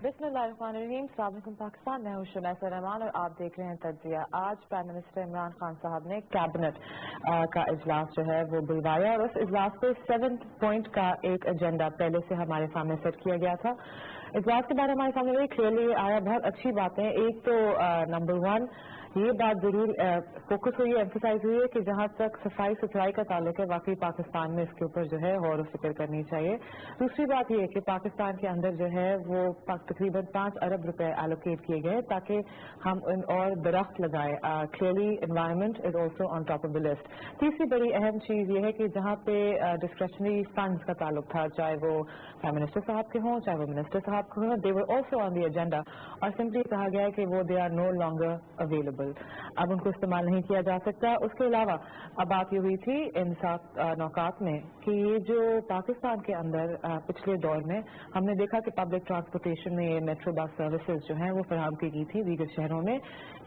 बिस्मिल्लाहिर्रहमानिर्रहीम। अस्सलाम वालेकुम पाकिस्तान, मैं हूं शुमैसा रहमान और आप देख रहे हैं तज्जिया। आज प्राइम मिनिस्टर इमरान खान साहब ने कैबिनेट का इजलास जो है वो बुलवाया और उस इजलास पे 7 पॉइंट का एक एजेंडा पहले से हमारे सामने सेट किया गया था। इजलास के बाद हमारे सामने वही क्लियरली आया, बहुत अच्छी बातें। एक तो नंबर 1 ये बात जरूर फोकस हुई है, एम्फसाइज हुई है कि जहां तक सफाई सुथराई का ताल्लुक है वाकई पाकिस्तान में इसके ऊपर जो है गौर व फिक्र करनी चाहिए। दूसरी बात ये है कि पाकिस्तान के अंदर जो है वो तकरीबन 5 अरब रुपए एलोकेट किए गए ताकि हम और दरख्त लगाएं। Clearly environment is also on top of the list. तीसरी बड़ी अहम चीज ये है कि जहां पे डिस्क्रिशनरी फंड्स का ताल्लुक था, चाहे वो प्राइम मिनिस्टर साहब के हों चाहे वो मिनिस्टर साहब के हों, they were also on the agenda और सिंपली कहा गया है कि वो they are no longer available, अब उनको इस्तेमाल नहीं किया जा सकता। उसके अलावा अब बात ये हुई थी इन 7 नौकात में कि ये जो पाकिस्तान के अंदर पिछले दौर में हमने देखा कि पब्लिक ट्रांसपोर्टेशन में ये मेट्रो बस सर्विसेज जो हैं वो फराहम की गई थी दीगर शहरों में,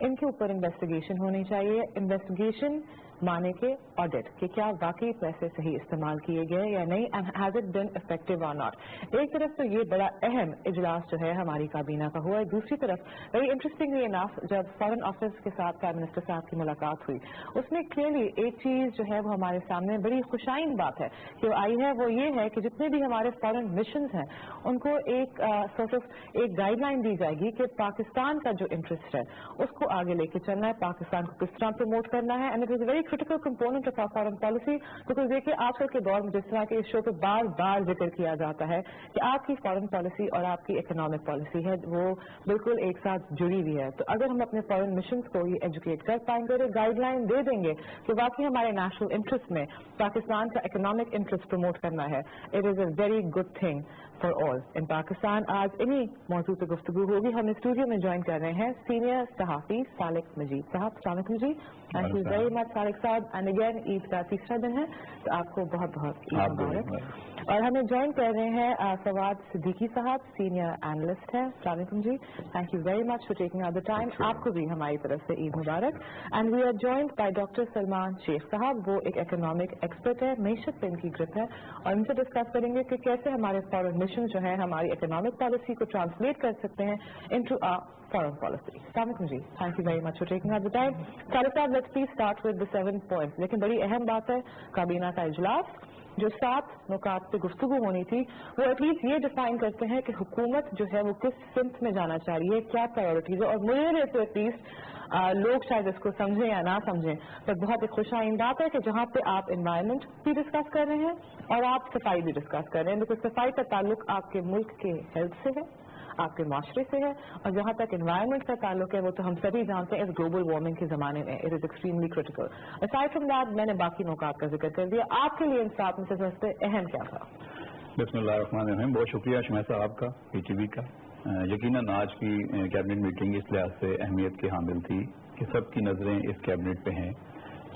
इनके ऊपर इन्वेस्टिगेशन होनी चाहिए। इन्वेस्टिगेशन माने के ऑडिट कि क्या वाकई पैसे सही इस्तेमाल किए गए या नहीं, and has it been effective और नॉट। एक तरफ तो ये बड़ा अहम इजलास जो है हमारी काबीना का हुआ है, दूसरी तरफ वेरी इंटरेस्टिंगली इनफ जब फॉरेन ऑफिस के साथ प्राइम मिनिस्टर साहब की मुलाकात हुई, उसमें क्लियरली एक चीज जो है वो हमारे सामने बड़ी खुशाइन बात है कि आई है, वो ये है कि जितने भी हमारे फॉरेन मिशंस हैं उनको एक सॉर्ट ऑफ एक गाइडलाइन दी जाएगी कि पाकिस्तान का जो इंटरेस्ट है उसको आगे लेके चलना है, पाकिस्तान को किस तरह प्रमोट करना है। And it is very critical component of our foreign policy, because देखिए आजकल के दौर में जिस तरह के इस शो पे बार बार जिक्र किया जाता है कि आपकी फॉरेन पॉलिसी और आपकी इकोनॉमिक पॉलिसी है वो बिल्कुल एक साथ जुड़ी हुई है। तो अगर हम अपने फॉरेन मिशंस को ये एजुकेट कर पाएंगे और गाइडलाइन दे देंगे कि वाकई हमारे नेशनल इंटरेस्ट में पाकिस्तान का इकोनॉमिक इंटरेस्ट प्रमोट करना है, it is a very good thing for all in Pakistan. आज इन्हीं मौजूद पर गुफ्तगू होगी। हम स्टूडियो में ज्वाइन कर रहे हैं सीनियर सहाफी सालिक मजीद साहब। अस्सलाम वालेकुम जी। Thank you very much Salik साहब। एंड अगेन ईद का तीसरा दिन है तो आपको बहुत बहुत ईद मुबारक। और हमें ज्वाइन कर रहे हैं फवाद सिद्दीकी साहब, सीनियर एनालिस्ट हैं। अस्सलाम वालेकुम जी। Thank you very much for taking out the time. आपको भी हमारी तरफ से ईद मुबारक। And we are joined by doctor Salman Sheikh साहब, वो एक इकोनॉमिक एक्सपर्ट है, मैशत पे इनकी ग्रिप है और इनसे डिस्कस करेंगे कि कैसे हमारे फॉरेन मिशन जो है हमारी इकोनॉमिक पॉलिसी को ट्रांसलेट कर सकते हैं इनटू आ फॉरेन पॉलिसी। अस्सलाम वालेकुम जी। Thank you very much for taking out the time. Salik साहब, let's please start with the 7 points. लेकिन बड़ी अहम बात है, काबीना का इजलास जो 7 नुकात पे गुफ्तगू होनी थी वो एटलीस्ट ये डिफाइन करते हैं कि हुकूमत जो है वो किस सिमत में जाना चाह रही है, क्या प्रायोरिटीज है। और मुझे तो एटलीस्ट लोग शायद इसको समझें या ना समझें, पर बहुत एक खुशाइन बात है कि जहाँ पे आप एनवायरनमेंट भी डिस्कस कर रहे हैं और आप सफाई भी डिस्कस कर रहे हैं, बिकॉज सफाई का ताल्लुक आपके मुल्क के हेल्थ से है, आपके माशरे से है, और जहाँ तक एनवायरनमेंट का ताल्लुक है वो तो हम सभी जानते हैं इस ग्लोबल वार्मिंग के जमाने में it is extremely critical. Aside from that मैंने बाकी नौकात का जिक्र कर दिया, आपके लिए इन 7 में से सबसे अहम क्या था? बिस्मिल्लाहिर्रहमानिर्रहीम। बहुत शुक्रिया शुमैसा आपका, पीटीवी का। यकीनन आज की कैबिनेट मीटिंग इस लिहाज से अहमियत की हामिल थी कि सबकी नज़रें इस कैबिनेट पे हैं।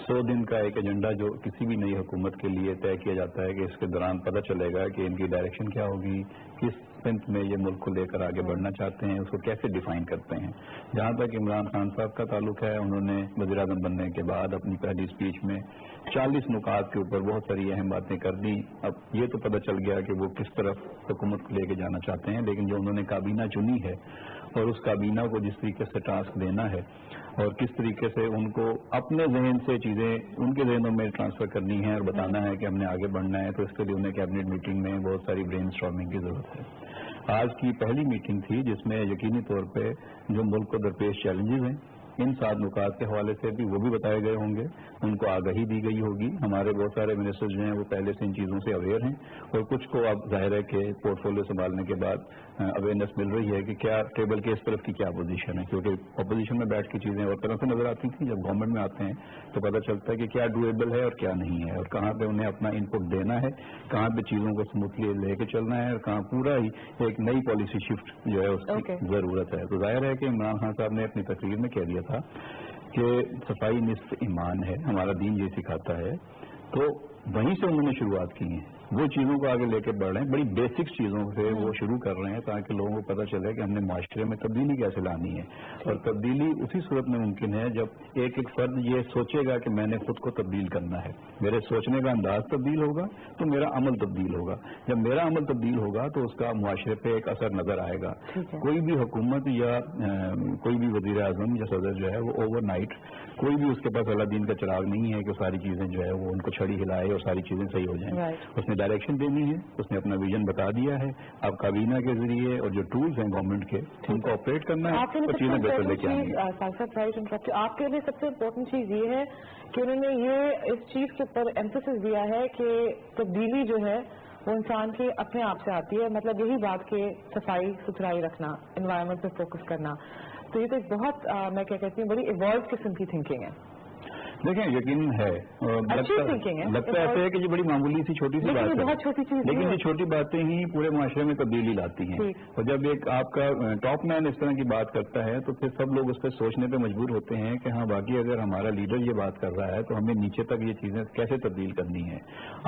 100 दिन का एक एजेंडा जो किसी भी नई हुकूमत के लिए तय किया जाता है कि इसके दौरान पता चलेगा कि इनकी डायरेक्शन क्या होगी, किस सिमत में ये मुल्क को लेकर आगे बढ़ना चाहते हैं, उसको कैसे डिफाइन करते हैं। जहाँ तक इमरान खान साहब का ताल्लुक है, उन्होंने वज़ीर-ए-आज़म बनने के बाद अपनी पहली स्पीच में 40 नुकात के ऊपर बहुत सारी अहम बातें कर दी। अब ये तो पता चल गया कि वो किस तरफ हुकूमत को लेकर जाना चाहते हैं, लेकिन जो उन्होंने काबीना चुनी है और उस काबीना को जिस तरीके से टास्क देना है और किस तरीके से उनको अपने जहन से चीज़ें उनके जहनों में ट्रांसफर करनी है और बताना है कि हमने आगे बढ़ना है, तो इसके लिए उन्हें कैबिनेट मीटिंग में बहुत सारी ब्रेनस्टॉर्मिंग की जरूरत है। आज की पहली मीटिंग थी जिसमें यकीनी तौर पे जो मुल्क को दरपेश चैलेंजेस हैं इन 7 नुकात के हवाले से भी वो भी बताए गए होंगे, उनको आगाही दी गई होगी। हमारे बहुत सारे मिनिस्टर्स जो हैं वो पहले से इन चीज़ों से अवेयर हैं और कुछ को अब जाहिर है कि पोर्टफोलियो संभालने के बाद अवेयरनेस मिल रही है कि क्या टेबल के इस तरफ की क्या पोजीशन है, क्योंकि अपोजिशन में बैठ की चीज़ें और तरह से नजर आती थी, जब गवर्नमेंट में आते हैं तो पता चलता है कि क्या डूएबल है और क्या नहीं है और कहाँ पे उन्हें अपना इनपुट देना है, कहाँ पे चीज़ों को स्मूथली लेके चलना है और कहाँ पूरा ही एक नई पॉलिसी शिफ्ट जो है उसकी जरूरत है। तो जाहिर है कि इमरान खान साहब ने अपनी तकरीर में कह दिया था कि सफाई निस्फ ईमान है, हमारा दीन ये सिखाता है, तो वहीं से उन्होंने शुरुआत की है वो चीज़ों को आगे लेके बढ़ रहे हैं, बड़ी बेसिक चीज़ों से वो शुरू कर रहे हैं ताकि लोगों को पता चले कि हमने माशरे में तब्दीली कैसे लानी है। और तब्दीली उसी सूरत में मुमकिन है जब एक एक फर्द ये सोचेगा कि मैंने खुद को तब्दील करना है, मेरे सोचने का अंदाज तब्दील होगा तो मेरा अमल तब्दील होगा, जब मेरा अमल तब्दील होगा तो उसका मुआशरे पे एक असर नजर आएगा। कोई भी हुकूमत या कोई भी वजीर आजम या सदर जो है वो ओवरनाइट, कोई भी उसके पास अलादीन का चिराग नहीं है कि सारी चीजें जो है वो उनको छड़ी हिलाए और सारी चीजें सही हो जाएं। उसने डायरेक्शन देनी है, उसने अपना विजन बता दिया है, अब काबीना के जरिए और जो टूल्स हैं गवर्नमेंट के उनको ऑपरेट करना है और चीजें बेहतर लेके आनी है। आपके लिए सबसे इम्पोर्टेंट चीज ये है कि उन्होंने ये इस चीज के ऊपर एम्फेसिस दिया है कि तब्दीली जो है वो इंसान के अपने आप से आती है, मतलब यही बात कि सफाई सुथराई रखना, एनवायरनमेंट पे फोकस करना। तो ये तो एक बहुत मैं क्या कहती हूँ बड़ी इवॉल्व किस्म की थिंकिंग है। देखें यकीन है, लगता ऐसे है कि ये बड़ी मामूली सी छोटी सी बात है, बहुत छोटी चीज, लेकिन ये छोटी बातें ही पूरे माशरे में तब्दीली लाती हैं। और जब एक आपका टॉप मैन इस तरह की बात करता है तो फिर सब लोग उस पर सोचने पे मजबूर होते हैं कि हाँ बाकी अगर हमारा लीडर ये बात कर रहा है तो हमें नीचे तक ये चीजें कैसे तब्दील करनी है।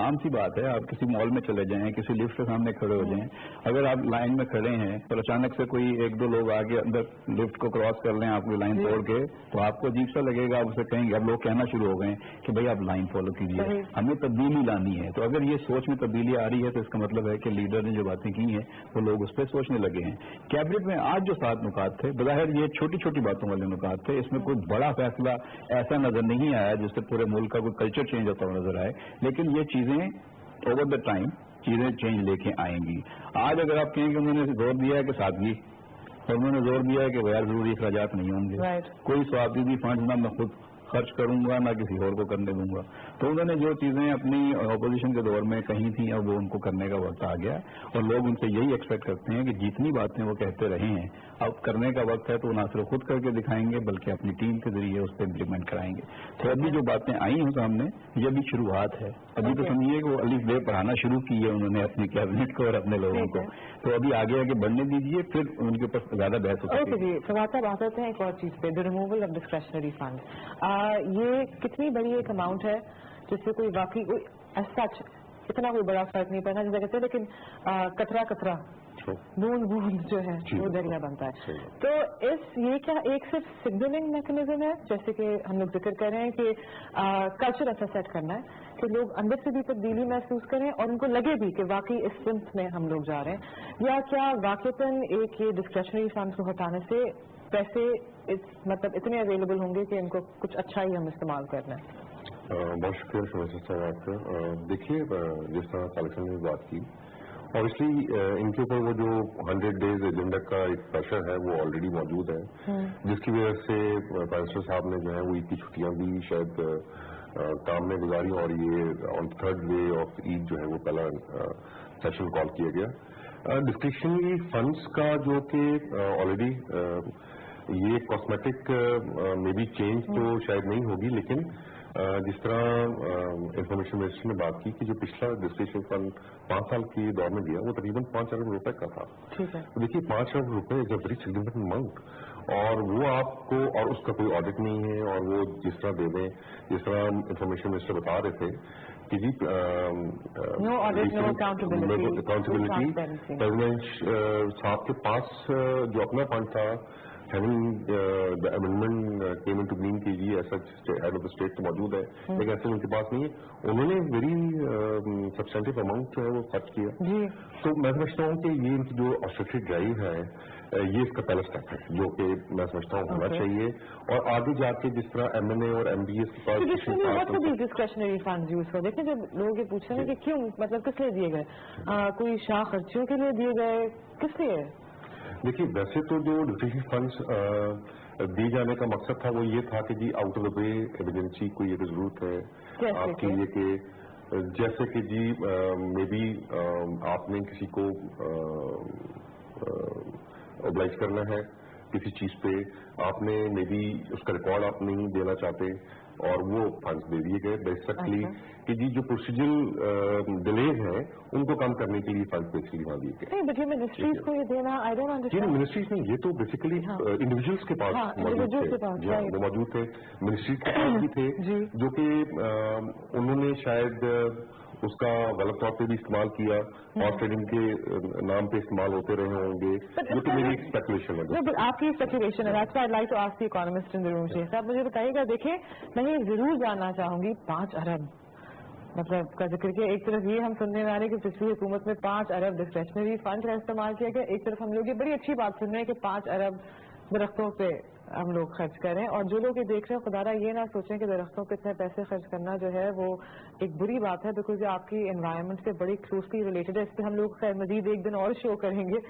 आम सी बात है, आप किसी मॉल में चले जाएं, किसी लिफ्ट के सामने खड़े हो जाएं, अगर आप लाइन में खड़े हैं तो अचानक से कोई एक दो लोग आगे अंदर लिफ्ट को क्रॉस कर लें आपकी लाइन तोड़ के, तो आपको अजीब सा लगेगा, आप उसे कहेंगे, अब लोग कहना शुरू हो गए कि भाई आप लाइन फॉलो कीजिए, हमें तब्दीली लानी है। तो अगर ये सोच में तब्दीली आ रही है तो इसका मतलब है कि लीडर ने जो बातें की हैं वो लोग उस पर सोचने लगे हैं। कैबिनेट में आज जो 7 नुकात थे, बज़ाहिर ये छोटी छोटी बातों वाले नुकात थे, इसमें कोई बड़ा फैसला ऐसा नजर नहीं आया जिससे पूरे मुल्क का कोई कल्चर चेंज होता हुआ नजर आए, लेकिन ये चीजें ओवर द टाइम चीजें चेंज लेके आएंगी। आज अगर आप कहें कि उन्होंने जोर दिया है कि सादगी, और उन्होंने जोर दिया है कि गैर जरूरी अखराजात नहीं होंगे, कोई स्वाबी फंड ना मैं खुद खर्च करूंगा ना किसी और को करने दूंगा। तो उन्होंने जो चीजें अपनी अपोजिशन के दौर में कही थी अब वो उनको करने का वक्त आ गया और लोग उनसे यही एक्सपेक्ट करते हैं कि जितनी बातें वो कहते रहे हैं अब करने का वक्त है तो वो ना सिर्फ खुद करके दिखाएंगे बल्कि अपनी टीम के जरिए उस पर इम्प्लीमेंट कराएंगे। तो अभी जो बातें आई हैं सामने ये भी शुरुआत है, अभी तो समझिए कि वो अलिफ बे पढ़ाना शुरू की है उन्होंने अपनी कैबिनेट को और अपने लोगों को, तो अभी आगे आगे बढ़ने दीजिए, फिर उनके ऊपर ज्यादा बहस हो सकती है। फवाद साहब बात करते हैं एक और चीज पे, the removal of discretionary fund. ये कितनी बड़ी एक अमाउंट है जिससे कोई वाकई कोई सच इतना कोई बड़ा फर्क नहीं पड़ना जैसे कहते हैं, लेकिन कतरा कतरा बूंद बूंद जो है वो दरिया बनता है। तो ये क्या एक सिर्फ सिग्नलिंग मैकेनिज्म है, जैसे कि हम लोग जिक्र कर रहे हैं कि कल्चर ऐसा सेट करना है कि लोग अंदर से भी तब्दीली महसूस करें और उनको लगे भी कि वाकई इस सिम्त में हम लोग जा रहे हैं, या क्या वाकईतन एक ये डिस्क्रेशनरी फंड को हटाने से पैसे मतलब इतने अवेलेबल होंगे कि इनको कुछ अच्छा ही हम इस्तेमाल करना है? बहुत शुक्रिया शोभा साहब आपका। देखिए जिस तरह कलेक्शन ने बात की, ऑब्वियसली इनके ऊपर वो जो 100 डेज एजेंडा का एक प्रेशर है वो ऑलरेडी मौजूद है, जिसकी वजह से प्राइम मिनिस्टर साहब ने जो है वो ईद की छुट्टियां भी शायद काम में गुजारी और ये on 3rd day of Eid जो है वो पहला सेशन कॉल किया गया। डिस्क्रिप्शनरी फंड्स का जो कि ऑलरेडी ये कॉस्मेटिक में भी चेंज तो शायद नहीं होगी, लेकिन जिस तरह इंफॉर्मेशन मिनिस्टर ने बात की कि जो पिछला डिस्क्रिप्शन फंड 5 साल के दौर में दिया वो तकरीबन 5 अरब रुपए का था। तो देखिए 5 अरब रुपए is a very significant amount, और वो आपको, और उसका कोई ऑडिट नहीं है, और वो जिस तरह दे दें, जिस तरह इंफॉर्मेशन मिनिस्टर बता रहे थे कि जी no audit no accountability, president साहब के पास जो अपना फंड था, having the amendment came into being कि जी ऐसा हेड ऑफ द स्टेट तो मौजूद है, लेकिन ऐसे उनके पास नहीं है। उन्होंने वेरी सब्सटेंटिव अमाउंट जो है वो खर्च किया। तो मैं समझता हूँ कि ये इनकी जो ऑस्ट्रेटिक ड्राइव है ये इसका पहला स्टेप है जो कि मैं समझता हूँ होना चाहिए, और आगे जाके जिस तरह MNA और MBS के पास डिस्क्रेशनरी फंड यूज कर। देखिए जब लोग ये पूछ रहे हैं कि क्यों, मतलब किस लिए दिए गए, कोई शाह खर्चियों के लिए दिए गए, किस लिए? देखिए वैसे तो जो डिस्क्रिप्शनरी फंड्स दिए जाने का मकसद था वो ये था कि जी out of the way emergency कोई एक जरूरत है आपके लिए, कि जैसे कि जी मे बी आपने किसी को ऑब्लाइज करना है किसी चीज पे, आपने मे बी उसका रिकॉर्ड आप नहीं देना चाहते और वो फंड्स दे दिए गए बेसिकली कि जी जो प्रोसीजरल डिलेज हैं उनको कम करने के लिए फंड्स बेसिकली वहां दिए गए। नहीं मिनिस्ट्रीज को ये देना, आई डोंट अंडरस्टैंड। मिनिस्ट्रीज नहीं, ये तो बेसिकली इंडिविजुअल्स के पास मौजूद थे, वो मौजूद थे, मिनिस्ट्री के पास भी थे जो कि उन्होंने शायद اس کا غلط طور پہ بھی استعمال کیا اور ٹریڈنگ کے نام پہ استعمال ہوتے رہے ہوں گے. یہ تو میری اسپیکولیشن ہے. آپ کی اسپیکولیشن ہے. I'd like to ask the economist in the room. شیخ صاحب مجھے بتائیے گا, دیکھیں میں یہ ضرور جاننا چاہوں گی 5 ارب مطلب کا ذکر کیا. ایک طرف یہ ہم سننے میں آ رہے ہیں کہ پچھلی حکومت میں 5 ارب ڈسکریشنری فنڈ کا استعمال کیا گیا. ایک طرف ہم لوگ یہ بڑی اچھی بات سن رہے ہیں کہ 5 ارب درختوں پہ ہم لوگ خرچ کریں, اور جو لوگ یہ دیکھ رہے ہیں خدا را یہ نہ سوچیں کہ درختوں پہ اتنے پیسے خرچ کرنا جو ہے وہ ایک بری بات ہے, بیکاز یہ آپ کی انوائرمنٹ سے بڑی کلوزلی ریلیٹڈ ہے. اس پہ ہم لوگ خیر مزید ایک دن اور شو کریں گے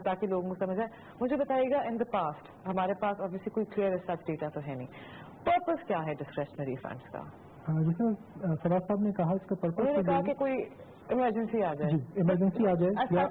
تاکہ لوگوں کو سمجھ آئے. مجھے بتائیے گا ان دا پاسٹ ہمارے پاس obviously کوئی کلیئر سچ ڈیٹا تو ہے نہیں, پرپز کیا ہے ڈسکریشنری فنڈس کا؟ جیسے سراج صاحب نے کہا اس کا پرپز انہوں نے کہا کہ کوئی ایمرجنسی آ جائے. جی ایمرجنسی آ جائے, یا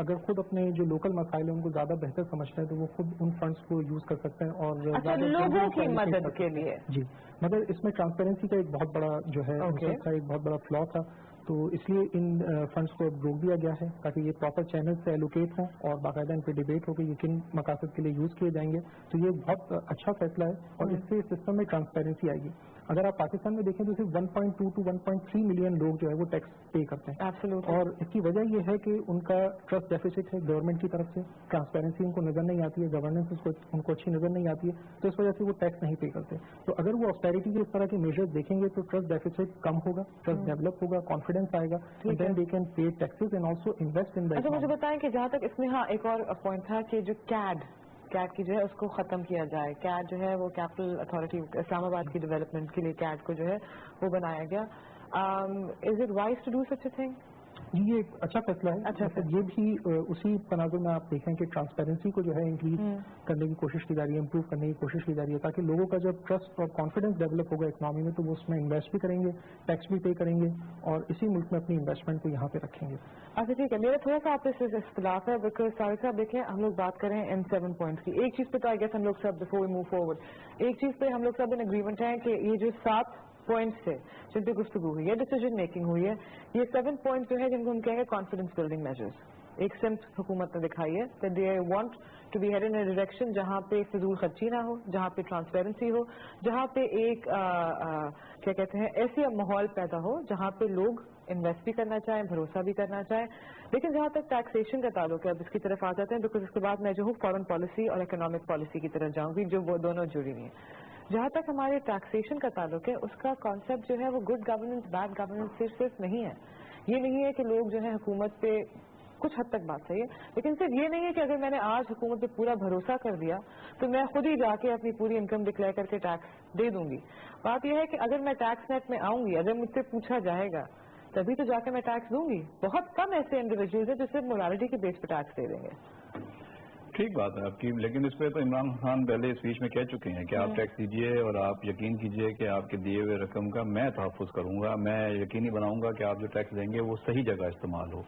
اگر خود اپنے جو لوکل مسائل ہیں ان کو زیادہ بہتر سمجھتا ہے تو وہ خود ان فنڈس کو یوز کر سکتے ہیں اور لوگوں کی مدد کے لیے. جی مگر اس میں ٹرانسپیرنسی کا ایک بہت بڑا جو ہے ایک بہت بڑا فلا تھا, تو اس لیے ان فنڈس کو اب روک دیا گیا ہے تاکہ یہ پراپر چینل سے ایلوکیٹ ہوں اور باقاعدہ ان پہ ڈیبیٹ ہو کہ یہ کن مقاصد کے لیے یوز کیے جائیں گے. تو یہ بہت اچھا فیصلہ ہے اور اس سے سسٹم میں ٹرانسپیرنسی آئے گی. اگر آپ پاکستان میں دیکھیں تو صرف 1.2 to 1.3 ملین لوگ جو ہے وہ ٹیکس پے کرتے ہیں, اور اس کی وجہ یہ ہے کہ ان کا ٹرسٹ ڈیفیسٹ ہے گورنمنٹ کی طرف سے. ٹرانسپیرنسی ان کو نظر نہیں آتی ہے, گورننس ان کو اچھی نظر نہیں آتی ہے, تو اس وجہ سے وہ ٹیکس نہیں پے کرتے. تو اگر وہ آسٹیرٹی کے اس طرح کے میجرز دیکھیں گے تو ٹرسٹ ڈیفیسٹ کم ہوگا, ٹرسٹ ڈیولپ ہوگا, کانفیڈینس آئے گا, then they can pay taxes and also invest in. اچھا مجھے بتائیں کہ جہاں تک اس میں ایک اور پوائنٹ تھا کہ جو کیڈ کی جو ہے اس کو ختم کیا جائے. کیڈ جو ہے وہ کیپٹل اتھارٹی اسلام آباد کی ڈیولپمنٹ کے لیے کیڈ کو جو ہے وہ بنایا گیا. Is it wise to do such a thing? جی یہ ایک اچھا فیصلہ ہے. اچھا یہ بھی اسی تناظر میں آپ دیکھیں کہ ٹرانسپیرنسی کو جو ہے انکریز کرنے کی کوشش کی جا رہی ہے, امپروو کرنے کی کوشش کی جا رہی ہے, تاکہ لوگوں کا جب ٹرسٹ اور کانفیڈینس ڈیولپ ہوگا اکنامی میں تو وہ اس میں انویسٹ بھی کریں گے, ٹیکس بھی پے کریں گے, اور اسی ملک میں اپنی انویسٹمنٹ کو یہاں پہ رکھیں گے. اچھا ٹھیک ہے, میرا تھوڑا سا آپ سے اختلاف ہے, بیکاز طارق صاحب دیکھیں ہم لوگ بات کریں ان 7 پوائنٹس کی. ایک چیز پہ تو آئی گیس ہم لوگ سب بفور وی موو فارورڈ, ایک چیز پہ ہم لوگ سب ان اگریمنٹ ہیں کہ یہ جو 7 پوائنٹس ہے جن پہ گفتگو ہوئی ہے, ڈیسیجن میکنگ ہوئی ہے, یہ 7 پوائنٹس جو ہے جن کو ہم کہیں گے کانفیڈنس بلڈنگ میجرز. ایک سمت حکومت نے دکھائی ہے کہ they want to be head in a direction جہاں پہ فضول خرچی نہ ہو, جہاں پہ ٹرانسپیرنسی ہو, جہاں پہ ایک کیا کہتے ہیں ایسی ماحول پیدا ہو جہاں پہ لوگ انویسٹ بھی کرنا چاہیں, بھروسہ بھی کرنا چاہیں. لیکن جہاں تک ٹیکسیشن کا تعلق ہے اب اس کی طرف آ جاتے ہیں, بیکاز اس کے بعد میں جو ہوں فارن پالیسی اور اکنامک پالیسی کی طرف جاؤں گی جو وہ دونوں جڑی ہوئی ہیں. جہاں تک ہمارے ٹیکسیشن کا تعلق ہے اس کا کانسیپٹ جو ہے وہ گڈ گورننس بیڈ گورننس صرف نہیں ہے. یہ نہیں ہے کہ لوگ جو ہے حکومت پہ کچھ حد تک بات صحیح ہے, لیکن صرف یہ نہیں ہے کہ اگر میں نے آج حکومت پہ پورا بھروسہ کر دیا تو میں خود ہی جا کے اپنی پوری انکم ڈکلیئر کر کے ٹیکس دے دوں گی. بات یہ ہے کہ اگر میں ٹیکس نیٹ میں آؤں گی, اگر مجھ سے پوچھا جائے گا تبھی تو جا کے میں ٹیکس دوں گی. بہت کم ایسے انڈیویجولز ہیں جو صرف مورالٹی کے بیس پہ ٹیکس دے دیں گے. ٹھیک بات ہے آپ کی, لیکن اس پہ تو عمران خان پہلے اسپیچ میں کہہ چکے ہیں کہ آپ ٹیکس دیجیے اور آپ یقین کیجیے کہ آپ کے دیے ہوئے رقم کا میں تحفظ کروں گا, میں یقینی بناؤں گا کہ آپ جو ٹیکس دیں گے وہ صحیح جگہ استعمال ہو.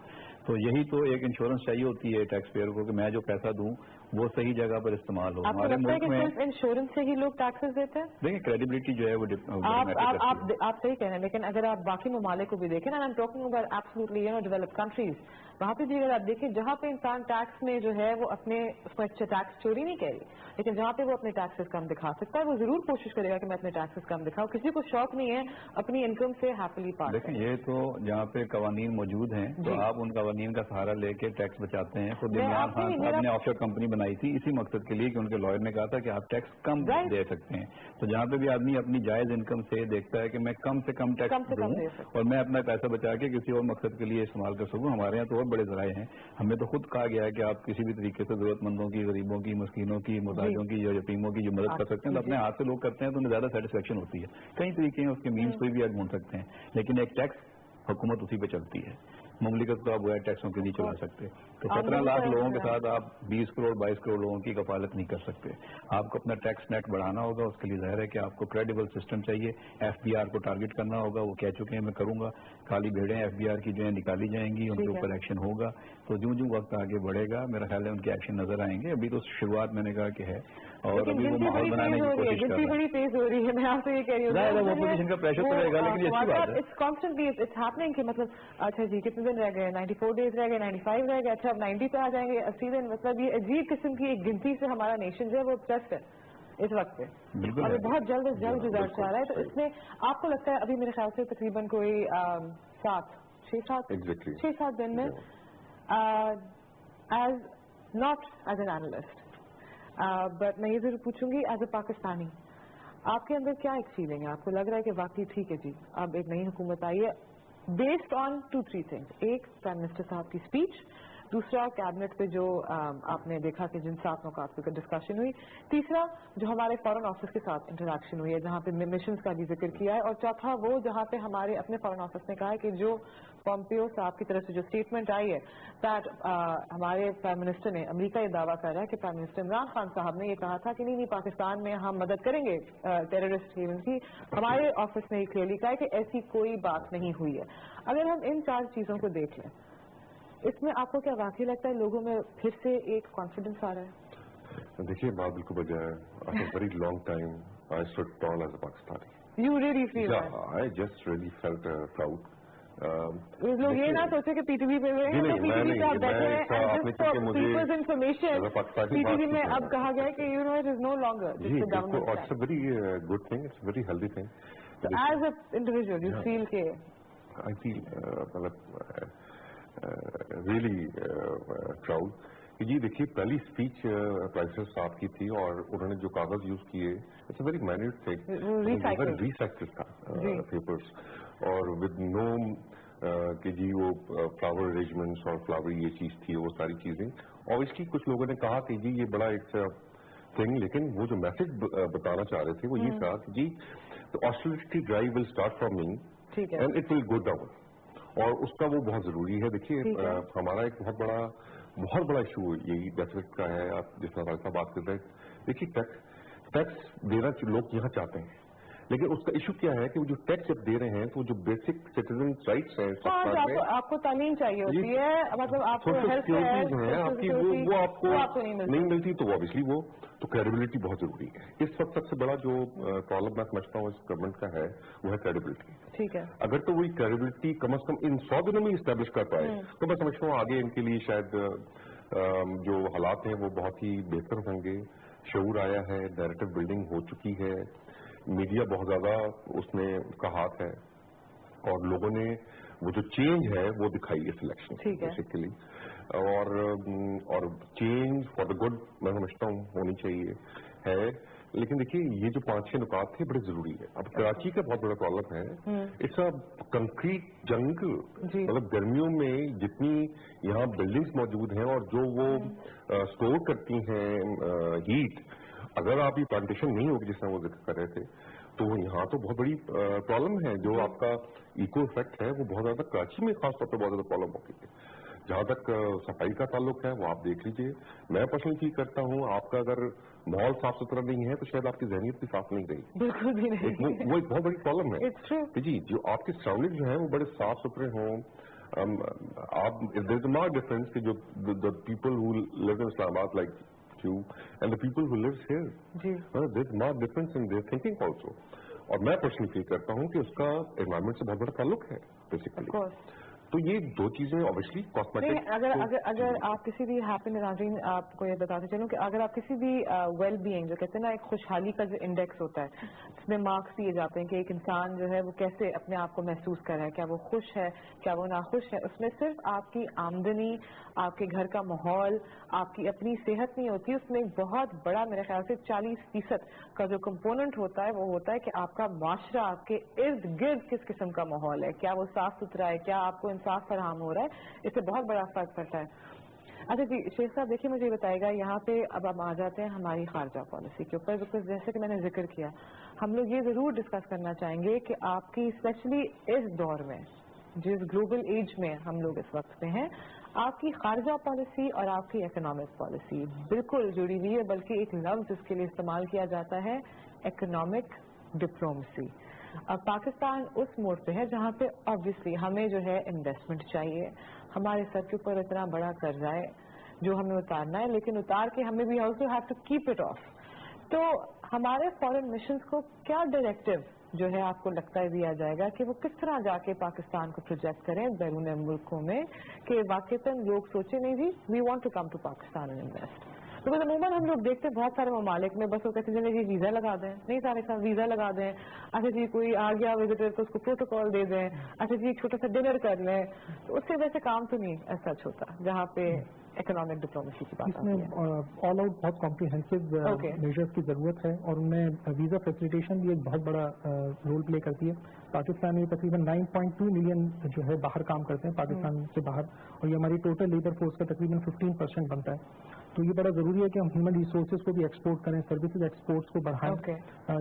تو یہی تو ایک انشورنس چاہیے ہوتی ہے ٹیکس پیئر کو کہ میں جو پیسہ دوں وہ صحیح جگہ پر استعمال ہو. ہمارے ملک میں صرف انشورنس سے ہی لوگ ٹیکسز دیتے ہیں. دیکھیں کریڈیبلٹی جو ہے وہ آپ صحیح کہہ رہے ہیں, لیکن اگر آپ باقی ممالک کو بھی دیکھیں نا, I am talking about absolutely developed countries, وہاں پہ بھی اگر آپ دیکھیں جہاں پہ انسان ٹیکس میں جو ہے وہ اپنے اس کو اچھا ٹیکس چوری نہیں کہہ رہی, لیکن جہاں پہ وہ اپنے ٹیکسز کم دکھا سکتا ہے وہ ضرور کوشش کرے گا کہ میں اپنے ٹیکسز کم دکھاؤں. کسی کو شوق نہیں ہے اپنی انکم سے ہیپیلی پارٹ. دیکھیں یہ تو جہاں پہ قوانین موجود ہیں تو آپ ان قوانین کا سہارا لے کے ٹیکس بچاتے ہیں. خود عمران خان صاحب نے آف شور کمپنی بنائی تھی اسی مقصد کے لیے کہ ان کے لائر نے کہا تھا کہ آپ ٹیکس کم دے سکتے ہیں. تو جہاں پہ بھی آدمی اپنی جائز انکم سے دیکھتا ہے کہ میں کم سے کم ٹیکس دوں اور میں اپنا پیسہ بچا کے کسی اور مقصد کے لیے استعمال کر سکوں. ہمارے یہاں تو اور بڑے ذرائع ہیں, ہمیں تو خود کہا گیا ہے کہ آپ کسی بھی طریقے سے ضرورت مندوں کی, غریبوں کی, مسکینوں کی, محتاجوں کی, یتیموں کی جو مدد کر سکتے ہیں تو اپنے ہاتھ سے لوگ کرتے ہیں تو انہیں زیادہ سیٹسفیکشن ہوتی ہے. کئی طریقے ہیں, اس کے مینس کوئی بھی آپ ڈھونڈ سکتے ہیں, لیکن ایک ٹیکس حکومت اسی پہ چلتی ہے. مملکت کو آپ غیر ٹیکسوں کے لیے چلا سکتے. تو 17 لاکھ لوگوں کے ساتھ آپ 20 کروڑ 22 کروڑ لوگوں کی کفالت نہیں کر سکتے. آپ کو اپنا ٹیکس نیٹ بڑھانا ہوگا, اس کے لیے ظاہر ہے کہ آپ کو کریڈیبل سسٹم چاہیے. FBR کو ٹارگٹ کرنا ہوگا, وہ کہہ چکے ہیں میں کروں گا. کالی بھیڑیں FBR کی جو ہے نکالی جائیں گی, ان کے اوپر ایکشن ہوگا. تو جو وقت آگے بڑھے گا میرا خیال ہے ان کے ایکشن نظر آئیں گے. ابھی تو شروعات میں نے کہا کہ ہے اور ابھی وہ ماحول بنانے کی کوشش کر رہے ہیں. بڑی تیز ہو رہی ہے, میں آپ سے یہ کہہ رہی ہوں وہ اپوزیشن کا پریشر تو رہے گا, لیکن یہ اچھی بات ہے. اٹس کانسٹنٹلی اٹس ہیپننگ کہ مطلب اچھا جی کتنے دن رہ گئے, 94 ڈیز رہ گئے, 95 رہ گئے, اچھا اب 90 پہ آ جائیں گے, 80 دن. مطلب یہ عجیب قسم کی ایک گنتی سے ہمارا نیشن جو ہے وہ obsessed ہے. इस वक्त पे, और ये बहुत जल्द से जल्द रिजल्ट आ रहा है, तो इसमें आपको लगता है अभी मेरे ख्याल से तकरीबन कोई 6-7 दिन में as not as an analyst but मैं ये जरूर पूछूंगी एज ए पाकिस्तानी, आपके अंदर क्या एक फीलिंग है? आपको लग रहा है कि वाकई ठीक है जी अब एक नई हुकूमत आई है बेस्ड ऑन 2-3 थिंग्स, एक प्राइम मिनिस्टर साहब की स्पीच, दूसरा कैबिनेट पे जो आपने देखा कि जिन 7 नुकात पे डिस्कशन हुई, तीसरा जो हमारे फॉरेन ऑफिस के साथ इंटरेक्शन हुई है जहाँ पे मिशंस का भी जिक्र किया है, और चौथा वो जहाँ पे हमारे अपने फॉरेन ऑफिस ने कहा है कि जो पॉम्पियो साहब की तरफ से जो स्टेटमेंट आई है दैट हमारे प्राइम मिनिस्टर ने, अमेरिका ये दावा कर रहा है कि प्राइम मिनिस्टर इमरान खान साहब ने ये कहा था कि नहीं पाकिस्तान में हम मदद करेंगे टेररिस्ट हेवन की, हमारे ऑफिस ने क्लियरली कहा है कि ऐसी कोई बात नहीं हुई है। अगर हम इन 4 चीजों को देख लें, इसमें आपको क्या वाकई लगता है लोगों में फिर से एक कॉन्फिडेंस आ रहा है? देखिए बात बिल्कुल बजाय after very long time I stood tall as a Pakistani. You really feel I just really felt proud. लोग ये ना सोचे कि पीटीवी पे पीटीवी पे आप बैठे हैं पीपल्स इन्फॉर्मेशन पीटीवी में अब कहा गया है कि you know it is no longer it's a very good thing, it's very healthy thing. As a individual you feel के आई फील रियली प्राउड कि जी देखिए पहली स्पीच प्राइम मिनिस्टर साहब की थी और उन्होंने जो कागज यूज किए it's a very minute thing, recycle था पेपर्स और विद नो कि जी वो फ्लावर अरेंजमेंट्स और फ्लावर ये चीज थी वो सारी चीजें, और इसकी कुछ लोगों ने कहा कि जी ये बड़ा एक थिंग, लेकिन वो जो मैसेज बताना चाह रहे थे वो ये था कि जी the austerity drive will start from me and it will go down, और उसका वो बहुत जरूरी है। देखिए हमारा एक बहुत बड़ा इशू यही डेफिसिट का है, आप जिस तरह से बात कर रहे हैं, देखिए टैक्स देना लोग यहाँ चाहते हैं, लेकिन उसका इशू क्या है कि वो जो टैक्स जब दे रहे हैं तो जो बेसिक सिटीजन राइट्स हैं आपको तालीम चाहिए होती है, मतलब आपको हेल्थ है आपकी वो आपको नहीं मिलती, तो ऑब्वियसली वो तो क्रेडिबिलिटी बहुत जरूरी है। इस वक्त सबसे बड़ा जो प्रॉब्लम मैं समझता हूँ इस गवर्नमेंट का है वो है क्रेडिबिलिटी। ठीक है, अगर तो वही क्रेडिबिलिटी कम से कम इन 100 दिनों में इस्टेब्लिश कर पाए तो मैं समझता हूँ आगे इनके लिए शायद जो हालात हैं वो बहुत ही बेहतर होंगे। शऊर आया है, नैरेटिव बिल्डिंग हो चुकी है, मीडिया बहुत ज्यादा उसमें का हाथ है, और लोगों ने वो जो चेंज है वो दिखाई इस इलेक्शन बेसिकली, और चेंज फॉर द गुड मैं समझता हूँ होनी चाहिए है। लेकिन देखिए ये जो 5-6 नुकात थे बड़े जरूरी है। अब कराची का बहुत बड़ा प्रॉब्लम है, इट्स अ कंक्रीट जंगल, मतलब गर्मियों में जितनी यहाँ बिल्डिंग्स मौजूद हैं और जो वो स्टोर करती हैं हीट, अगर आप ये प्लांटेशन नहीं होगी जिस तरह वो जिक्र कर रहे थे तो यहाँ तो बहुत बड़ी प्रॉब्लम है। जो आपका इको इफेक्ट है वो बहुत ज्यादा कराची में खासतौर पर बहुत ज्यादा प्रॉब्लम होती है। जहाँ तक सफाई का ताल्लुक है वो आप देख लीजिए, मैं पर्सनली फील करता हूँ आपका अगर माहौल साफ सुथरा नहीं है तो शायद आपकी जहनीत भी साफ नहीं रही, बिल्कुल भी नहीं। वो एक बहुत बड़ी प्रॉब्लम है कि जी जो आपके सराउंडिंग जो है वो बड़े साफ सुथरे हों। आप there is a marked difference कि जो the people who live in Islamabad like you and the people who lives here, there's marked difference in their thinking also, और मैं पर्सनली फील करता हूँ कि उसका एनवायरमेंट से बहुत बड़ा ताल्लुक है बेसिकली। तो ये दो चीजें ऑब्वियसली कॉस्मेटिक। अगर आप किसी भी हैप्पी नाज़रीन आपको ये बताते चलूं कि अगर आप किसी भी वेल बीइंग जो कहते हैं ना एक खुशहाली का जो इंडेक्स होता है जिसमें मार्क्स दिए जाते हैं कि एक इंसान जो है वो कैसे अपने आप को महसूस कर रहा है, क्या वो खुश है क्या वो नाखुश है, उसमें सिर्फ आपकी आमदनी, आपके घर का माहौल, आपकी अपनी सेहत नहीं होती, उसमें एक बहुत बड़ा मेरे ख्याल से 40% का जो कंपोनेंट होता है वो होता है कि आपका माशरा, आपके इर्द गिर्द किस किस्म का माहौल है, क्या वो साफ सुथरा है, क्या आपको इंसाफ फराहम हो रहा है, इससे बहुत बड़ा फर्क पड़ता है। अच्छा जी शेख साहब देखिए मुझे बताएगा यहाँ पे अब हम आ जाते हैं हमारी खारजा पॉलिसी के ऊपर, बिकॉज जैसे कि मैंने जिक्र किया हम लोग ये जरूर डिस्कस करना चाहेंगे कि आपकी स्पेशली इस दौर में जिस ग्लोबल एज में हम लोग इस वक्त पे हैं, आपकी खारजा पॉलिसी और आपकी इकोनॉमिक पॉलिसी बिल्कुल जुड़ी हुई है, बल्कि एक लफ्ज इसके लिए इस्तेमाल किया जाता है इकोनॉमिक डिप्लोमेसी। अब पाकिस्तान उस मोड़ पे है जहाँ पे ऑब्वियसली हमें जो है इन्वेस्टमेंट चाहिए, हमारे सर के ऊपर इतना बड़ा कर्जा है जो हमें उतारना है, लेकिन उतार के हमें भी also have to keep it off. तो हमारे फॉरेन मिशंस को क्या डायरेक्टिव जो है आपको लगता है दिया जाएगा कि वो किस तरह जाके पाकिस्तान को प्रोजेक्ट करें बैरून मुल्कों में कि वाकईतन लोग सोचे नहीं जी we want to come to Pakistan and invest. تو عموماً ہم لوگ دیکھتے ہیں بہت سارے ممالک میں بس وہ کہتے ہیں جی ویزا لگا دیں، نہیں سارے ساتھ ویزا لگا دیں، اچھا جی کوئی آ گیا وزٹر تو اس کو پروٹوکال دے دیں، اچھا جی ایک چھوٹا سا ڈنر کر لیں، تو اس سے ویسے کام تو نہیں ایسا ہوتا جہاں پہ اکنامک ڈپلومیسی کی بات اس میں آل آؤٹ بہت کمپریہنسو میجرز کی ضرورت ہے، اور ان میں ویزا فیسیلیٹیشن بھی ایک بہت بڑا رول پلے کرتی ہے. پاکستان میں تقریباً 9.2 ملین جو ہے باہر کام کرتے ہیں پاکستان سے باہر، اور یہ ہماری ٹوٹل لیبر فورس کا تقریباً 15% بنتا ہے. تو یہ بڑا ضروری ہے کہ ہم ہیومن ریسورسز کو بھی ایکسپورٹ کریں، سروسز ایکسپورٹس کو بڑھائیں.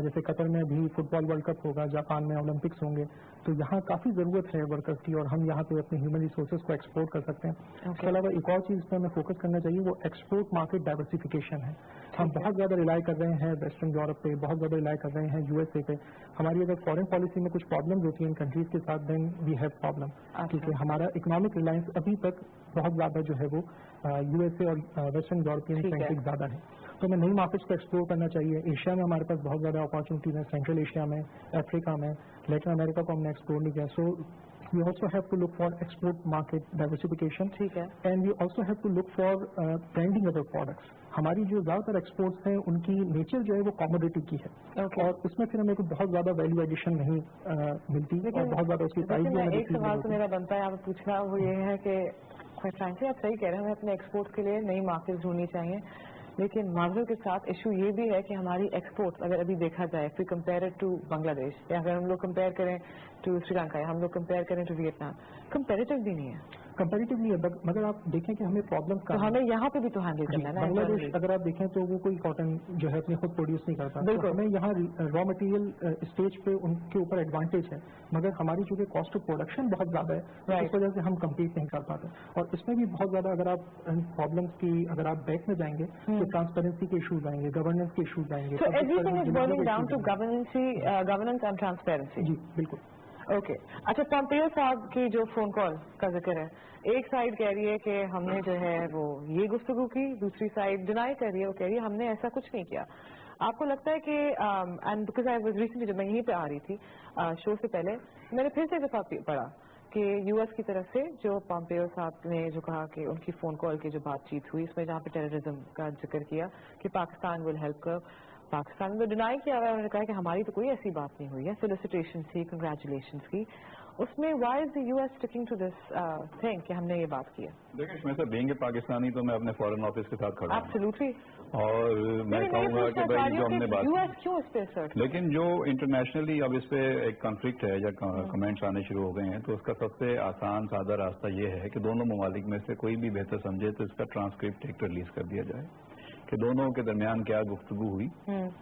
جیسے قطر میں بھی فٹ بال ورلڈ کپ ہوگا، جاپان میں اولمپکس ہوں گے، تو یہاں کافی ضرورت ہے ورکرز کی، اور ہم یہاں پہ اپنے ہیومن ریسورسز کو ایکسپورٹ کر سکتے ہیں. اس کے علاوہ ایک اور چیز پہ ہمیں فوکس کرنا چاہیے، وہ ایکسپورٹ مارکیٹ ڈائیورسفیکیشن ہے. ہم بہت زیادہ ریلائی کر رہے ہیں ویسٹرن یورپ پہ، بہت زیادہ ریلائی کر رہے ہیں یو ایس اے پہ. ہماری اگر فارن پالیسی میں کچھ پرابلمز ہوتی ہیں ان کنٹریز کے ساتھ، دین وی ہیو پرابلم، کیونکہ ہمارا اکنامک ریلائنس ابھی تک بہت زیادہ جو ہے وہ یو ایس اے اور ویسٹرن یورپین کنٹریز زیادہ ہے. تو ہمیں نئی مارکیٹس کو ایکسپلور کرنا چاہیے. ایشیا میں ہمارے پاس بہت زیادہ اپارچونیٹیز ہیں، سینٹرل ایشیا میں، افریقہ میں، لیٹن امریکہ کو ہم نے ایکسپلور نہیں کیا. سو we also have to look for export market diversification, and we also have to look for branding other products. ہماری جو زیادہ تر ایکسپورٹس ہیں ان کی نیچر جو ہے وہ کاموڈیٹی کی ہے، اور اس میں پھر ہمیں بہت زیادہ ویلیو ایڈیشن نہیں ملتی، اور بہت زیادہ اس کی پرائز بھی. ایک سوال تو میرا بنتا ہے آپ پوچھنا، وہ یہ ہے کہ فرینکلی آپ صحیح کہہ رہے ہیں، ہمیں اپنے ایکسپورٹ کے لیے نئی مارکیٹ ڈھونڈنی چاہیے، لیکن معذرت کے ساتھ ایشو یہ بھی ہے کہ ہماری ایکسپورٹ اگر ابھی دیکھا جائے پھر کمپیئر ٹو بنگلہ دیش، یا اگر ہم لوگ کمپیئر کریں ٹو سری لنکا، یا ہم لوگ کمپیئر کریں ٹو ویتنام، کمپیریٹو بھی نہیں ہے. کمپیریٹیولی ہے، مگر آپ دیکھیں کہ ہمیں پرابلم تو ہمیں یہاں پہ بھی تو ہینڈل کرنا ہے نا. بنگلہ دیش اگر آپ دیکھیں تو وہ کوئی کاٹن جو ہے اپنے خود پروڈیوس نہیں کرتا، بالکل. ہمیں یہاں را مٹیریل اسٹیج پہ ان کے اوپر ایڈوانٹیج ہے، مگر ہماری چونکہ کاسٹ آف پروڈکشن بہت زیادہ ہے، اس وجہ سے ہم کمپیٹ نہیں کر پاتے. اور اس میں بھی بہت زیادہ اگر آپ پرابلمس کی اگر آپ بیک میں جائیں گے تو ٹرانسپیرنسی کے ایشوز آئیں گے، گورننس کے ایشوز آئیں گے. Governance and transparency. جی بالکل. اوکے. اچھا، پومپیو صاحب کی جو فون کال کا ذکر ہے، ایک سائڈ کہہ رہی ہے کہ ہم نے جو ہے وہ یہ گفتگو کی، دوسری سائڈ ڈینائی کر رہی ہے، وہ کہہ رہی ہے ہم نے ایسا کچھ نہیں کیا. آپ کو لگتا ہے کہ and because I was recently جب میں یہیں پہ آ رہی تھی شو سے پہلے، میں نے پھر سے دفعہ پڑھا کہ یو ایس کی طرف سے جو پومپیو صاحب نے جو کہا کہ ان کی فون کال کی جو بات چیت ہوئی، اس میں جہاں پہ ٹیررزم کا ذکر کیا کہ پاکستان ول ہیلپ کر، پاکستان میں ڈینائی کیا ہوا ہے. انہوں نے کہا کہ ہماری تو کوئی ایسی بات نہیں ہوئی ہے، فیلسٹیشن تھی، کنگریچولیشنس کی. اس میں why is the U S sticking to this thing کہ ہم نے یہ بات کی ہے؟ دیکھیں میں سر بینگ پاکستانی تو میں اپنے فارن آفس کے ساتھ کھڑا ہوں ایبسلیوٹلی، اور میں کہوں گا کہ بھائی جو ہم نے بات یو ایس کیوں اس پہ سر، لیکن جو انٹرنیشنلی اب اس پہ ایک کنفلکٹ ہے یا کمنٹس آنے شروع ہو گئے ہیں، تو اس کا سب سے آسان سادہ راستہ یہ ہے کہ دونوں ممالک میں سے کوئی بھی بہتر سمجھے تو اس کا ٹرانسکرپٹ ایک ریلیز کر دیا جائے کہ دونوں کے درمیان کیا گفتگو ہوئی،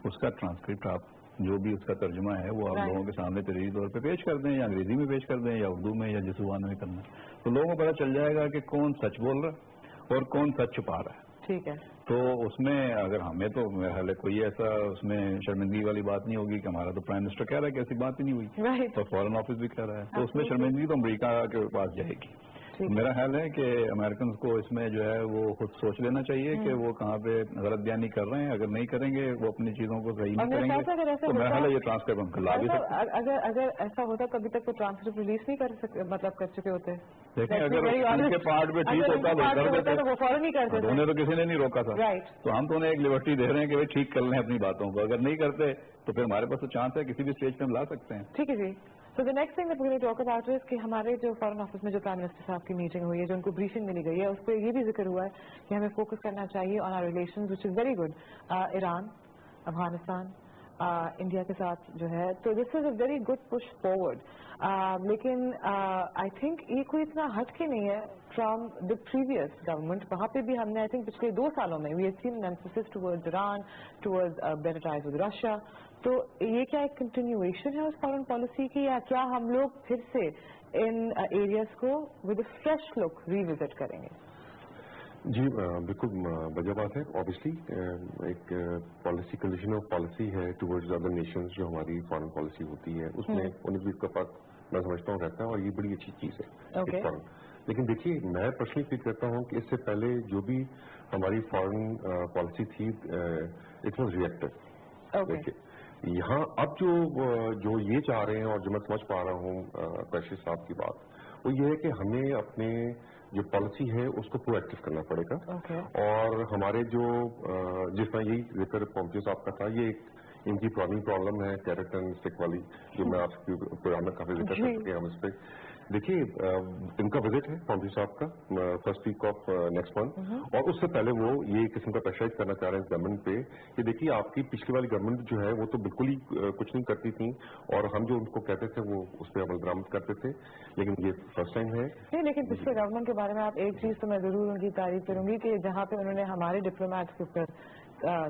اس کا ٹرانسکرپٹ آپ جو بھی اس کا ترجمہ ہے وہ آپ لوگوں کے سامنے تحریری طور پہ پیش کر دیں، یا انگریزی میں پیش کر دیں، یا اردو میں، یا جس زبان میں کرنا ہے، تو لوگوں کو پتہ چل جائے گا کہ کون سچ بول رہا ہے اور کون سچ چھپا رہا ہے. ٹھیک ہے. تو اس میں اگر ہمیں تو میرا خیال ہے کوئی ایسا اس میں شرمندگی والی بات نہیں ہوگی کہ ہمارا تو پرائم منسٹر کہہ رہا ہے کہ ایسی بات ہی نہیں ہوئی، تو فارن آفس بھی کہہ رہا ہے، تو اس میں شرمندگی تو امریکہ کے پاس جائے گی. میرا خیال ہے کہ امریکنز کو اس میں جو ہے وہ خود سوچ لینا چاہیے کہ وہ کہاں پہ غلط بیانی کر رہے ہیں. اگر نہیں کریں گے، وہ اپنی چیزوں کو صحیح نہیں کریں گے، تو میرا خیال ہے یہ ٹرانسکرپٹ ہم لا بھی سکتے ہیں. اگر ایسا ہوتا تو ابھی تک وہ ٹرانسکرپٹ ریلیز نہیں کر سکتے، مطلب کر چکے ہوتے. دیکھیں اگر ان کے پارٹ پہ ٹھیک ہوتا تو کر دیتے، وہ فوراً نہیں کرتے، انہیں تو کسی نے نہیں روکا تھا. تو ہم تو انہیں ایک لبرٹی دے رہے ہیں کہ بھائی ٹھیک کر لیں اپنی باتوں کو. اگر نہیں کرتے تو پھر ہمارے پاس تو چانس ہے کسی بھی اسٹیج پہ ہم لا سکتے ہیں. ٹھیک ہے جی. So the next thing that we're going to talk about is کہ ہمارے جو فارن آفس میں جو پرائم منسٹر صاحب کی میٹنگ ہوئی ہے، جو ان کو بریفنگ ملی گئی ہے، اس پہ یہ بھی ذکر ہوا ہے کہ ہمیں فوکس کرنا چاہیے on our relations which is very good. Iran, Afghanistan, India کے ساتھ جو ہے، تو this is a very good push forward. لیکن آئی تھنک یہ کوئی اتنا ہٹ کے نہیں ہے فرام دا پریویس گورنمنٹ. وہاں پہ بھی ہم نے آئی تھنک پچھلے 2 سالوں میں we have seen an emphasis towards Iran, towards better ties with Russia. تو یہ کیا ایک کنٹینیویشن ہے اس فارن پالیسی کی، یا کیا ہم لوگ پھر سے ان ایریاز کو with a fresh look revisit کریں گے؟ جی بالکل وجہ بات ہے. آبویسلی ایک پالیسی کنڈیشن آف پالیسی ہے ٹورڈز ادر نیشنز جو ہماری فارن پالیسی ہوتی ہے، اس میں 19-20 کا فرق میں سمجھتا ہوں رہتا ہے، اور یہ بڑی اچھی چیز ہے. لیکن دیکھیے میں پرسنلی فیل کرتا ہوں کہ اس سے پہلے جو بھی ہماری فارن پالیسی تھی اٹ واز ریئیکٹو. دیکھیے یہاں اب جو یہ چاہ رہے ہیں، اور جو میں سمجھ پا رہا ہوں پیشی صاحب کی بات، وہ یہ ہے کہ ہمیں اپنے जो पॉलिसी है उसको प्रोएक्टिव करना पड़ेगा। Okay. और हमारे जो जिस तरह यही जिक्र पोम्पियो साहब का था, ये इनकी पुरानी प्रॉब्लम है कैरेट एंड स्टिक वाली, जो मैं आपके प्रोग्राम में काफी जिक्र कर चुके हैं हम इस पे। देखिए इनका विजिट है पोम्पियो साहब का first week of next month, और उससे पहले वो ये किस्म का प्रेशराइज करना चाह रहे हैं गवर्नमेंट पे कि देखिए आपकी पिछली वाली गवर्नमेंट जो है वो तो बिल्कुल ही कुछ नहीं करती थी, और हम जो उनको कहते थे वो उस पर अमल दरामद करते थे, लेकिन ये फर्स्ट टाइम है। नहीं, लेकिन पिछले गवर्नमेंट के बारे में आप एक चीज तो मैं जरूर उनकी तारीफ करूंगी कि जहाँ पे उन्होंने हमारे डिप्लोमेट्स के ऊपर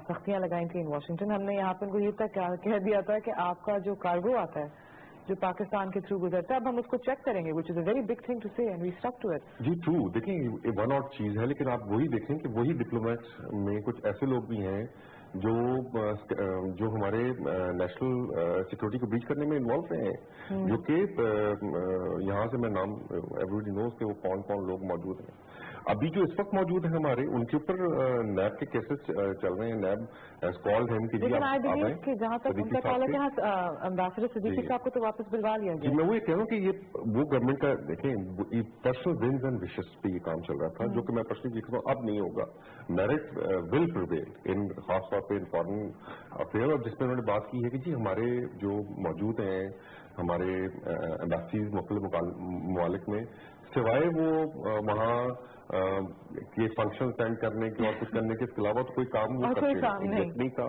सख्तियां लगाई थी इन वाशिंगटन, हमने यहाँ पे उनको ये तक कह दिया था कि आपका जो कार्गो आता है जो पाकिस्तान के थ्रू गुजरता है, अब हम उसको चेक करेंगे, which is a very big thing to say, and we stuck to it. जी ट्रू, देखिए वन और चीज है, लेकिन आप वही देखें कि वही डिप्लोमेट्स में कुछ ऐसे लोग भी हैं जो हमारे नेशनल सिक्योरिटी को ब्रीच करने में इन्वॉल्व रहे हैं, जो कि यहाँ से मैं नाम एवरीबॉडी नोज के वो कौन कौन लोग मौजूद हैं। अभी जो इस वक्त मौजूद है हमारे, उनके ऊपर नैब के केसेस चल रहे हैं, नैब कॉल्ड है कि लेकिन आई बिलीव कि जहाँ तक उनका ख्याल है कि एम्बेसडर सिद्दीकी साहब को तो वापस बुलवा लिया गया। मैं वो ये कह रहा हूँ कि ये वो गवर्नमेंट का देखें पर्सनल विन्स एंड विशेस पे ये काम चल रहा था, जो कि मैं पर्सनली देखता हूँ अब नहीं होगा। मेरिट विल प्रिवेल इन खासतौर पर इन फॉरेन अफेयर, और जिसमें उन्होंने बात की है कि जी हमारे जो मौजूद हैं हमारे एम्बेसीज मुख्तलिफ ममालिक में, सिवाय वो वहाँ ये फंक्शन अटेंड करने के और कुछ करने के अलावा तो कोई काम वो करते नहीं था।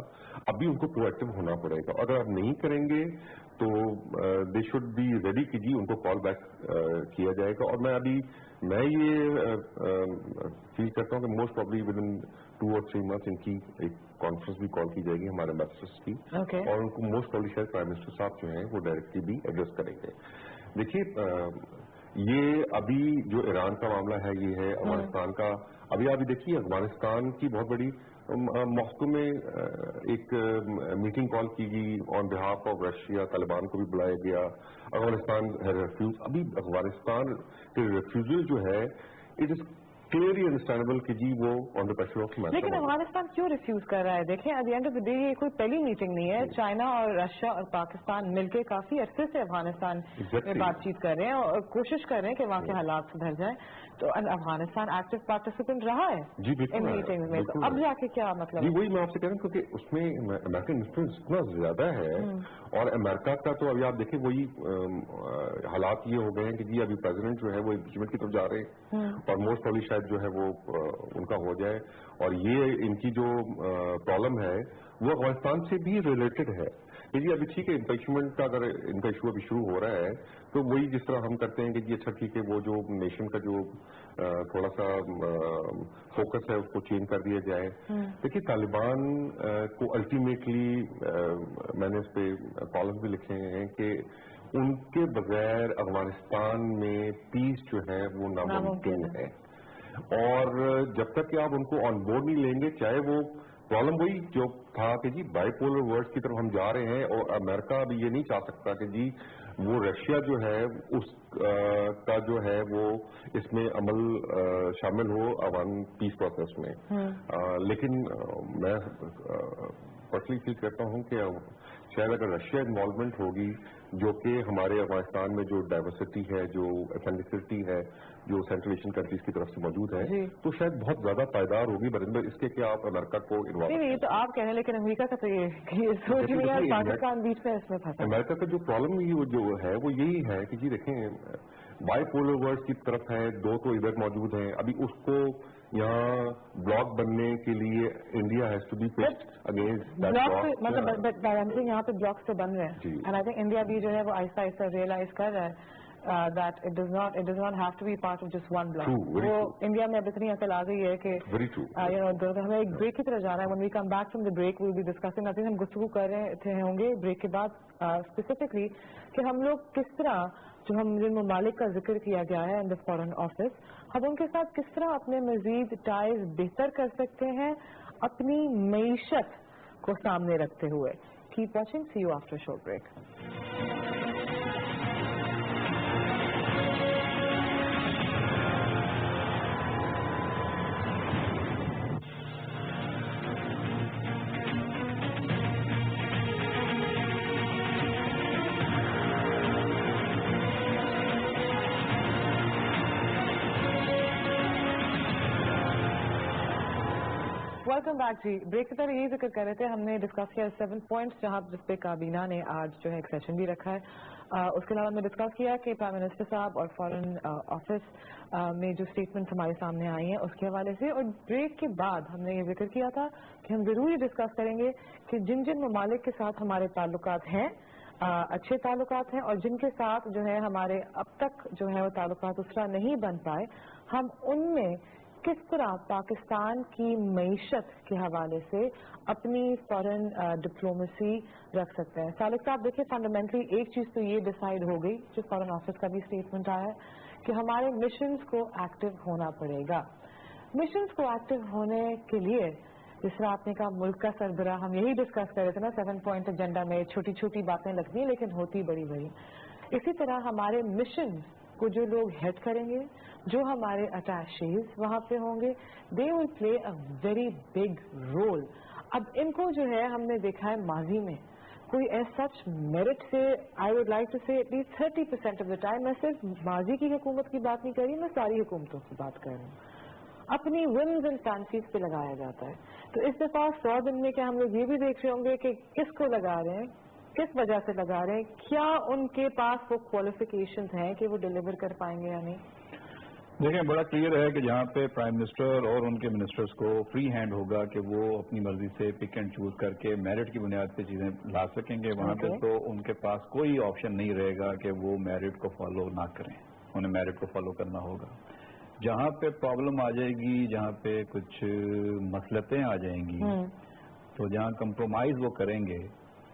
अभी उनको प्रोएक्टिव होना पड़ेगा, अगर आप नहीं करेंगे तो दे शुड बी रेडी कि जी उनको कॉल बैक किया जाएगा। और मैं ये फील करता हूँ कि मोस्ट प्रॉब्ली विद इन 2 और 3 मंथ्स इनकी एक कॉन्फ्रेंस भी कॉल की जाएगी हमारे एम्बेसडर्स की, और उनको मोस्ट प्रॉब्ली शायद प्राइम मिनिस्टर साहब जो हैं वो डायरेक्टली भी एड्रेस करेंगे। देखिए ये अभी जो ईरान का मामला है, ये है अफगानिस्तान का। अभी देखिए अफगानिस्तान की बहुत बड़ी मॉस्को में एक मीटिंग कॉल की गई on behalf of Russia, Taliban को भी बुलाया गया। अफगानिस्तान है रिफ्यूज, अभी अफगानिस्तान के रिफ्यूजल जो है इट इज क्लियरली अंडरस्टैंडेबल कि जी वो ऑन द प्रेशर ऑफ। लेकिन अफगानिस्तान क्यों रिफ्यूज कर रहा है? देखें eight the end of the day ये कोई पहली मीटिंग नहीं है, चाइना और रशिया और पाकिस्तान मिलकर काफी अरसे से अफगानिस्तान में बातचीत कर रहे हैं और कोशिश कर रहे हैं कि वहाँ के हालात सुधर जाएं, तो अफगानिस्तान एक्टिव पार्टिसिपेंट रहा है जी इन मीटिंग में, तो अब जाके क्या मतलब? जी वही मैं आपसे कह रहा हूँ, क्योंकि उसमें अमेरिकन इन्फ्लुएंस इतना ज्यादा है, और अमेरिका का तो अभी आप देखें वही हालात ये हो गए हैं कि जी अभी प्रेसिडेंट जो है वो इम्पीचमेंट की तरफ जा रहे हैं, और मोस्ट प्रॉब्ली शायद जो है वो उनका हो जाए। और ये इनकी जो प्रॉब्लम है वो अफगानिस्तान से भी रिलेटेड है कि जी अभी ठीक है इम्पीचमेंट का अगर इनका इशू अभी शुरू हो रहा है, तो वही जिस तरह हम करते हैं कि जी अच्छा ठीक है वो जो नेशन का जो थोड़ा सा फोकस है उसको चेंज कर दिया जाए। देखिए तालिबान को अल्टीमेटली मैंने इस पे कॉलम्स भी लिखे हैं कि उनके बगैर अफगानिस्तान में पीस जो है वो नामुमकिन है, और जब तक कि आप उनको ऑन बोर्ड नहीं लेंगे, चाहे वो प्रॉब्लम वही जो था कि जी बाइपोलर वर्ल्ड की तरफ हम जा रहे हैं, और अमेरिका अभी ये नहीं चाह सकता कि जी वो रशिया जो है उस का जो है वो इसमें अमल शामिल हो अफगान पीस प्रोसेस में। लेकिन मैं पर्सनली फील करता हूँ कि शायद अगर रशिया इन्वॉल्वमेंट होगी, जो कि हमारे अफगानिस्तान में जो डाइवर्सिटी है, जो एथेनिसिटी है, जो सेंट्रल एशियन कंट्रीज की तरफ से मौजूद है, तो शायद बहुत ज्यादा पायदार होगी बरिंदर इसके कि आप अमेरिका को इन्वॉल्व नहीं, ये तो आप कह रहे हैं, लेकिन अमेरिका का तो ये सोच नहीं है, पाकिस्तान बीच में इसमें फंसा। अमेरिका का जो प्रॉब्लम जो है वो यही है कि जी देखें बाइपोलर वर्ल्ड की तरफ है, 2 तो इधर मौजूद हैं, अभी उसको यहाँ ब्लॉक बनने के लिए India has to be pitched against that block. मतलब यहाँ पे ब्लॉक्स तो बन रहे हैं, एंड आई थिंक इंडिया भी जो है वो आहिस्ता आहिस्ता रियलाइज कर रहा है that it does not have to be part of just one block. वो इंडिया में अब इतनी अकल आ गई है कि हमें एक ब्रेक की तरफ जाना है। When we come back from the break, we'll be discussing. I think हम गुफ्तगू कर रहे थे होंगे ब्रेक के बाद स्पेसिफिकली कि हम लोग किस तरह जो हम जिन ममालिक का जिक्र किया गया है इन द फॉरेन ऑफिस, हम उनके साथ किस तरह अपने मजीद टाइज बेहतर कर सकते हैं अपनी मईशत को सामने रखते हुए। Keep watching. See you after a short break. Welcome back जी। ब्रेक से पहले यही जिक्र कर रहे थे, हमने डिस्कस किया 7 पॉइंट्स जहां जिस पे काबीना ने आज जो है एक सेशन भी रखा है। उसके अलावा हमने डिस्कस किया कि प्राइम मिनिस्टर साहब और फॉरेन ऑफिस में जो स्टेटमेंट्स हमारे सामने आई हैं उसके हवाले से, और ब्रेक के बाद हमने ये जिक्र किया था कि हम जरूर ये डिस्कस करेंगे कि जिन जिन ममालिक के साथ हमारे ताल्लुकात हैं अच्छे ताल्लुकात हैं और जिनके साथ जो है हमारे अब तक जो है वो ताल्लुकात उस तरह नहीं बन पाए, हम उनमें किस तरह पाकिस्तान की मईशत के हवाले से अपनी फॉरेन डिप्लोमेसी रख सकते हैं। सालिक साहब देखिए, फंडामेंटली एक चीज तो ये डिसाइड हो गई, जो फॉरेन ऑफिस का भी स्टेटमेंट आया है, कि हमारे मिशंस को एक्टिव होना पड़ेगा। मिशंस को एक्टिव होने के लिए जिस तरह आपने कहा मुल्क का सरबराह, हम यही डिस्कस कर रहे थे ना 7 पॉइंट एजेंडा में, छोटी छोटी बातें लगती हैं लेकिन होती बड़ी बड़ी। इसी तरह हमारे मिशन को जो लोग हेड करेंगे, जो हमारे अटैचेज वहां पे होंगे, they will play a very big role. अब इनको जो है हमने देखा है माजी में कोई ऐसा सच मेरिट से, आई वुड लाइक टू से एटलीस्ट 30% ऑफ द टाइम, मैं सिर्फ माजी की हुकूमत की बात नहीं कर रही, मैं सारी हुकूमतों की बात कर रही हूँ, अपनी विम्स एंड फैंसीज पे लगाया जाता है। तो इस दफा 100 दिन में क्या हम लोग ये भी देख रहे होंगे कि किसको लगा रहे हैं, किस वजह से लगा रहे हैं, क्या उनके पास वो क्वालिफिकेशंस हैं कि वो डिलीवर कर पाएंगे या नहीं? देखिए, बड़ा क्लियर है कि जहाँ पे प्राइम मिनिस्टर और उनके मिनिस्टर्स को फ्री हैंड होगा कि वो अपनी मर्जी से पिक एंड चूज करके मेरिट की बुनियाद पे चीजें ला सकेंगे, वहाँ पे तो उनके पास कोई ऑप्शन नहीं रहेगा कि वो मेरिट को फॉलो ना करें, उन्हें मेरिट को फॉलो करना होगा। जहाँ पे प्रॉब्लम आ जाएगी, जहाँ पे कुछ मसलतें आ जाएंगी, तो जहाँ कंप्रोमाइज वो करेंगे,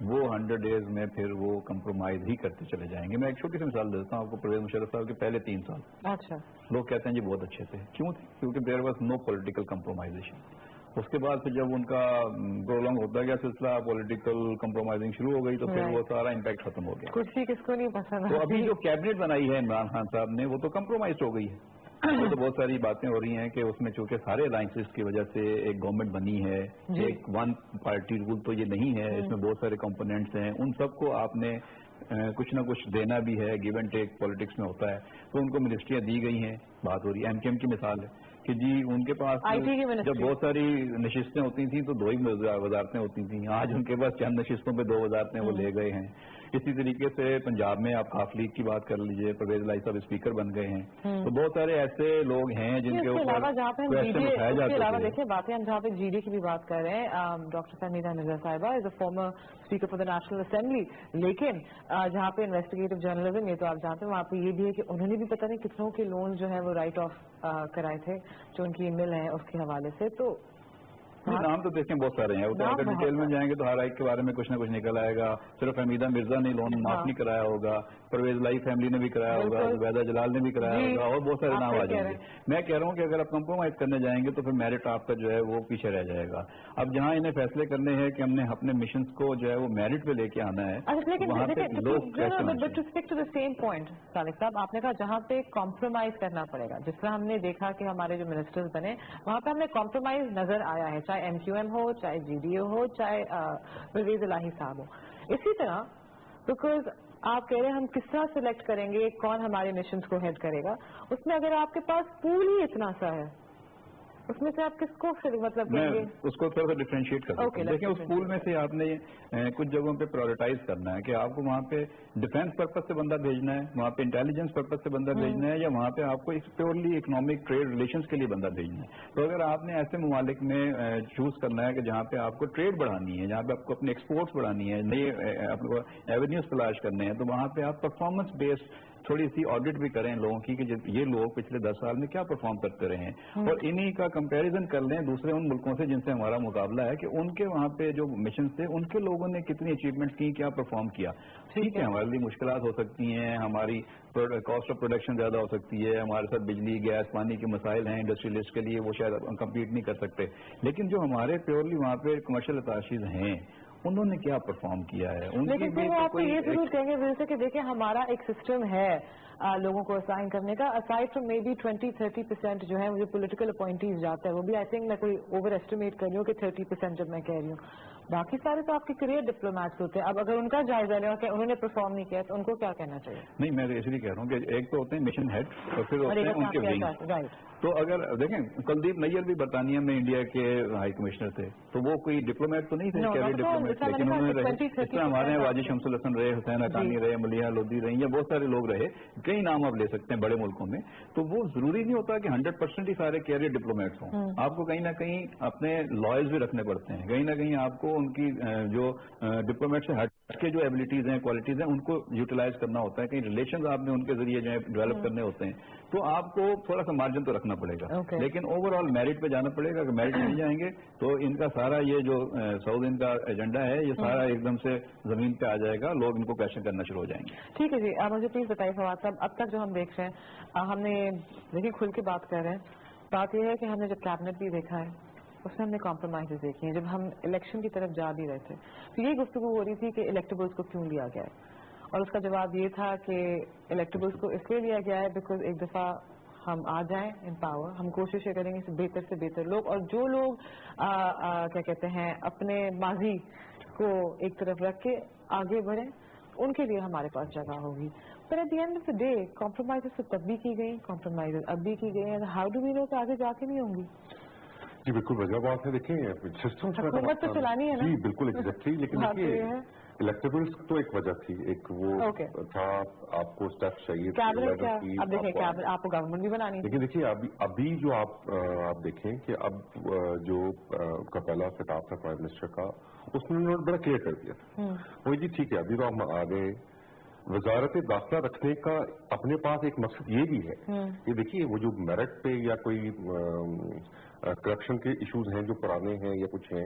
वो 100 डेज में फिर वो कंप्रोमाइज ही करते चले जाएंगे। मैं एक छोटी सी मिसाल देता हूँ आपको। परवेज मुशर्रफ साहब के पहले 3 साल, अच्छा, लोग कहते हैं जी बहुत अच्छे थे। क्यों थे? क्योंकि देयर वाज नो पॉलिटिकल कंप्रोमाइजेशन। उसके बाद फिर जब उनका प्रोलॉन्ग होता गया सिलसिला, पॉलिटिकल कंप्रोमाइजिंग शुरू हो गई, तो फिर वो सारा इम्पैक्ट खत्म हो गया। कुर्सी किसको नहीं पसंद। तो अभी जो कैबिनेट बनाई है इमरान खान साहब ने, वो तो कंप्रोमाइज हो गई है। वो तो बहुत सारी बातें हो रही हैं कि उसमें चूंकि सारे अलायंसेस की वजह से एक गवर्नमेंट बनी है, एक वन पार्टी रूल तो ये नहीं है, इसमें बहुत सारे कंपोनेंट्स हैं, उन सबको आपने कुछ ना कुछ देना भी है, गिव एंड टेक पॉलिटिक्स में होता है। तो उनको मिनिस्ट्रियां दी गई हैं, बात हो रही है। एमकेएम की मिसाल है कि जी उनके पास जब बहुत सारी नशिस्तें होती थी तो 2 ही वजारतें होती थी, आज उनके पास चंद नशिस्तों पे 2 वजारतें वो ले गए हैं। इसी तरीके से पंजाब में आप काफ लीग की बात कर लीजिए, परवेज लाई साहब स्पीकर बन गए हैं। तो बहुत सारे ऐसे लोग हैं जिनके ऊपर क्वेश्चन उठाए जाते हैं। देखिए बातें हम जहाँ पे जीडी की भी बात कर रहे हैं, डॉक्टर फहमीदा मिर्जा साहिबा is a former speaker for the national assembly, लेकिन जहाँ पे इन्वेस्टिगेटिव जर्नलिज्म, ये तो आप जानते हैं, वहाँ पे ये भी है कि उन्होंने भी पता नहीं कितनों के लोन जो है वो राइट ऑफ कराए थे, जो उनकी ईमेल है उसके हवाले से। तो नाम तो देखें बहुत सारे हैं, वो तो अगर डिटेल में जाएंगे तो हर एक के बारे में कुछ ना कुछ निकल आएगा। सिर्फ हमीदा मिर्जा ने लोन माफ नहीं कराया होगा, परवेज लाई फैमिली ने भी कराया होगा, जुबैदा जलाल ने भी कराया होगा, और बहुत सारे नाम आ जाएंगे। मैं कह रहा हूँ कि अगर आप कंप्रोमाइज करने जाएंगे तो फिर मेरिट आपका जो है वो पीछे रह जाएगा। अब जहाँ इन्हें फैसले करने हैं कि हमने अपने मिशन को जो है वो मेरिट पे लेके आना है, वहाँ पे लोग सेम पॉइंट सालिक साहब आपने कहा जहाँ पे कॉम्प्रोमाइज करना पड़ेगा, जिस तरह हमने देखा कि हमारे जो मिनिस्टर्स बने वहाँ पे हमें कॉम्प्रोमाइज नजर आया है, चाहे एमक्यूएम हो, चाहे जीडीओ हो, चाहे परवेज इलाही साहब हो। इसी तरह बिकॉज आप कह रहे हैं हम किस तरह सिलेक्ट करेंगे कौन हमारे मिशंस को हेड करेगा, उसमें अगर आपके पास पूल ही इतना सा है, उसमें से आप किसको फिर मतलब कहेंगे? उसको थोड़ा सा डिफरेंशिएट कर सकते हैं। देखिए, उस पूल में से आपने कुछ जगहों पे प्रायोरिटाइज करना है कि आपको वहाँ पे डिफेंस पर्पज से बंदा भेजना है, वहाँ पे इंटेलिजेंस पर्पज से बंदा भेजना है, या वहाँ पे आपको प्योरली इकोनॉमिक ट्रेड रिलेशंस के लिए बंदा भेजना है। तो अगर आपने ऐसे ममालिक में चूज करना है कि जहाँ पे आपको ट्रेड बढ़ानी है, जहाँ पे आपको अपने एक्सपोर्ट्स बढ़ानी है, नए आपको एवेन्यूज तलाश करने हैं, तो वहाँ पे आप परफॉर्मेंस बेस्ड थोड़ी सी ऑडिट भी करें लोगों की कि ये लोग पिछले 10 साल में क्या परफॉर्म करते रहे हैं, और इन्हीं का कंपैरिजन कर लें दूसरे उन मुल्कों से जिनसे हमारा मुकाबला है कि उनके वहाँ पे जो मिशन थे उनके लोगों ने कितनी अचीवमेंट्स की, क्या परफॉर्म किया। ठीक है, हमारे लिए मुश्किलात हो सकती हैं, हमारी कॉस्ट ऑफ प्रोडक्शन ज्यादा हो सकती है, हमारे साथ बिजली गैस पानी के मसाइल हैं इंडस्ट्रियलिस्ट के लिए, वो शायद कम्पीट नहीं कर सकते, लेकिन जो हमारे प्योरली वहाँ पे कमर्शियल अताशीज हैं उन्होंने क्या परफॉर्म किया है। लेकिन फिर वो आपको ये जरूर कहेंगे वजह से कि देखिए हमारा एक सिस्टम है, लोगों को असाइन करने का, असाइड फ्रॉम मे बी 20-30% जो है वो पॉलिटिकल अपॉइंटीज जाता है, वो भी आई थिंक मैं कोई ओवर एस्टिमेट कर रही हूँ कि 30% जब मैं कह रही हूँ, बाकी सारे तो आपके करियर डिप्लोमेट्स होते हैं। अब अगर उनका जायजा लें कि उन्होंने परफॉर्म नहीं किया तो उनको क्या कहना चाहिए? नहीं, मैं इसलिए कह रहा हूँ कि एक तो होते हैं मिशन हेड और फिर होते हैं उनके विंग। राइट। तो अगर देखें, कुलदीप नैयर भी बरतानिया में इंडिया के हाई कमिश्नर थे, तो वो कोई डिप्लोमेट तो नहीं थे, कैरियर डिप्लोमेट, लेकिन उन्होंने रहे। इस तरह हमारे यहाँ वाजिद शमसुल हसन रहे, हुसैन हकानी रहे, मलिहा लोधी रही, या बहुत सारे लोग रहे, कई नाम आप ले सकते हैं बड़े मुल्कों में। तो वो जरूरी नहीं होता कि 100% ही सारे कैरियर डिप्लोमेट्स हों। आपको कहीं ना कहीं अपने लॉयर्स भी रखने पड़ते हैं, कहीं ना कहीं आपको उनकी जो डिप्लोमेट से हट के जो एबिलिटीज हैं, क्वालिटीज हैं, उनको यूटिलाइज करना होता है, कहीं रिलेशंस आपने उनके जरिए जो है डेवलप करने होते हैं, तो आपको थोड़ा सा मार्जिन तो रखना पड़ेगा। लेकिन ओवरऑल मेरिट पे जाना पड़ेगा। अगर मेरिट नहीं जाएंगे तो इनका सारा ये जो साउथ इनका एजेंडा है, ये सारा एकदम से जमीन पे आ जाएगा, लोग इनको क्वेश्चन करना शुरू हो जाएंगे। ठीक है जी, आप मुझे प्लीज बताइए फवाद साहब, अब तक जो हम देख रहे हैं, हमने देखिए खुल के बात कर रहे हैं, बात यह है कि हमने जब कैबिनेट भी देखा है उसमें हमने कॉम्प्रोमाइजेस देखी हैं। जब हम इलेक्शन की तरफ जा भी रहे थे तो ये गुफ्तगू हो रही थी कि इलेक्टेबल्स को क्यों लिया गया है, और उसका जवाब ये था कि इलेक्टेबल्स को इसलिए लिया गया है बिकॉज एक दफ़ा हम आ जाएं इन पावर, हम कोशिशें करेंगे से बेहतर लोग, और जो लोग क्या कहते हैं अपने माजी को एक तरफ रख के आगे बढ़ें, उनके लिए हमारे पास जगह होगी। पर eight the end of the day compromises तो तब भी की गई, कॉम्प्रोमाइजेस अब भी की गई है, हाउ डू वी नो कि आगे जाके नहीं होंगी? जी बिल्कुल वजह बात है। देखिए सिस्टम हुकूमत तो चलानी है ना। जी बिल्कुल एग्जैक्टली, लेकिन देखिए इलेक्टेबल्स तो एक वजह थी, एक वो था आपको स्टेप चाहिए, कैबिनेट क्या, अब देखिए कैबिनेट आपको गवर्नमेंट भी बनानी है। लेकिन देखिए अभी जो आप देखें कि अब जो का पहला खिताब था प्राइम मिनिस्टर का, उसने उन्होंने बड़ा क्लियर कर दिया था, वो जी ठीक है अभी तो हम आ गए। वजारत दाखिला रखने का अपने पास एक मकसद ये भी है कि देखिए वो जो मेरिट पे या कोई करप्शन के इश्यूज हैं जो पुराने हैं या कुछ हैं,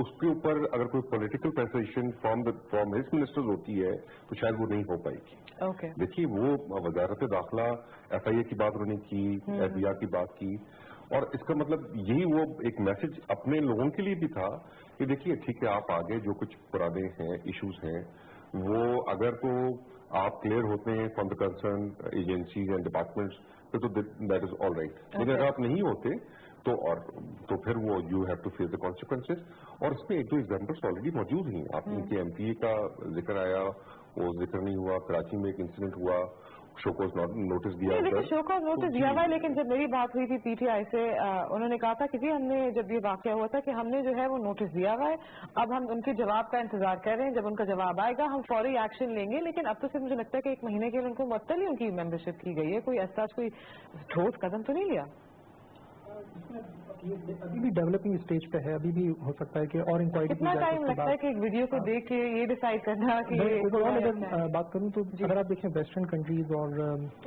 उसके ऊपर अगर कोई political pressurisation from his ministers होती है तो शायद वो नहीं हो पाएगी। देखिए वो वजारत दाखिला FIA की बात उन्होंने की, FBR की बात की, और इसका मतलब यही वो एक मैसेज अपने लोगों के लिए भी था कि देखिए ठीक है आप आगे जो कुछ पुराने हैं इश्यूज हैं वो अगर तो आप क्लियर होते हैं from the concern agencies and departments तो दैट इज ऑल राइट, लेकिन अगर आप नहीं होते तो फिर वो you have to face the consequences. और इसमें एक दो एग्जाम्पल्स ऑलरेडी मौजूद हैं। आप इनके MPA का जिक्र आया, वो जिक्र नहीं हुआ, कराची में एक इंसिडेंट हुआ, शोकॉज नोटिस दिया, शोकॉज नोटिस दिया हुआ है, लेकिन जब मेरी बात हुई थी PTI से उन्होंने कहा था कि जी हमने जब ये वाकया हुआ था कि हमने जो है वो नोटिस दिया हुआ है, अब हम उनके जवाब का इंतजार कर रहे हैं, जब उनका जवाब आएगा हम फौरी एक्शन लेंगे। लेकिन अब तो सिर्फ मुझे लगता है कि 1 महीने के लिए उनको मुअत्तल ही उनकी मेंबरशिप की गई है, कोई ऐसा कोई ठोस कदम तो नहीं लिया। अभी भी डेवलपिंग स्टेज पे है, अभी भी हो सकता है कि और इंक्वायरी कितना टाइम लगता है कि एक वीडियो को देख के ये डिसाइड करना कि ओवरऑल अगर बात करूं तो अगर आप देखें वेस्टर्न कंट्रीज और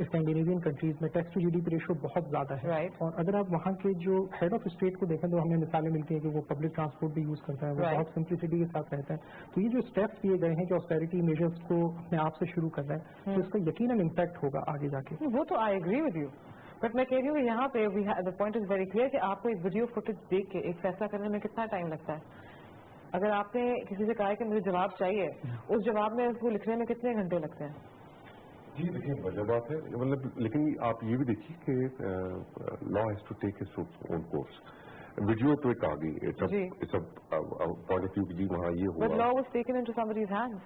स्कैंडिनेवियन कंट्रीज में टैक्स टू GDP रेशियो बहुत ज्यादा है, और अगर आप वहाँ के जो हेड ऑफ स्टेट को देखें तो हमें मिसालें मिलती हैं कि वो पब्लिक ट्रांसपोर्ट भी यूज करता है, वो बहुत सिंप्लिसिटी के साथ रहता है। तो ये जो स्टेप्स लिए गए हैं कि ऑस्टेरिटी मेजर्स को अपने आप से शुरू कर रहे हैं, तो इसका यकीनन इम्पैक्ट होगा आगे जाके। वो तो I agree with you, but मैं कह रही हूँ यहाँ पे the point is very clear कि आपको एक वीडियो फुटेज देख के एक फैसला करने में कितना टाइम लगता है। अगर आपने किसी से कहा है कि मुझे जवाब चाहिए, उस जवाब में उसको लिखने में कितने घंटे लगते हैं? जी देखिए वजह बात है, मतलब लेकिन आप ये भी देखिए कि law has to take its own course. Video तो एक आ गई, इट्स पॉइंट ऑफ व्यू की जी वहाँ ये हुआ, but law was taken into somebody's hands।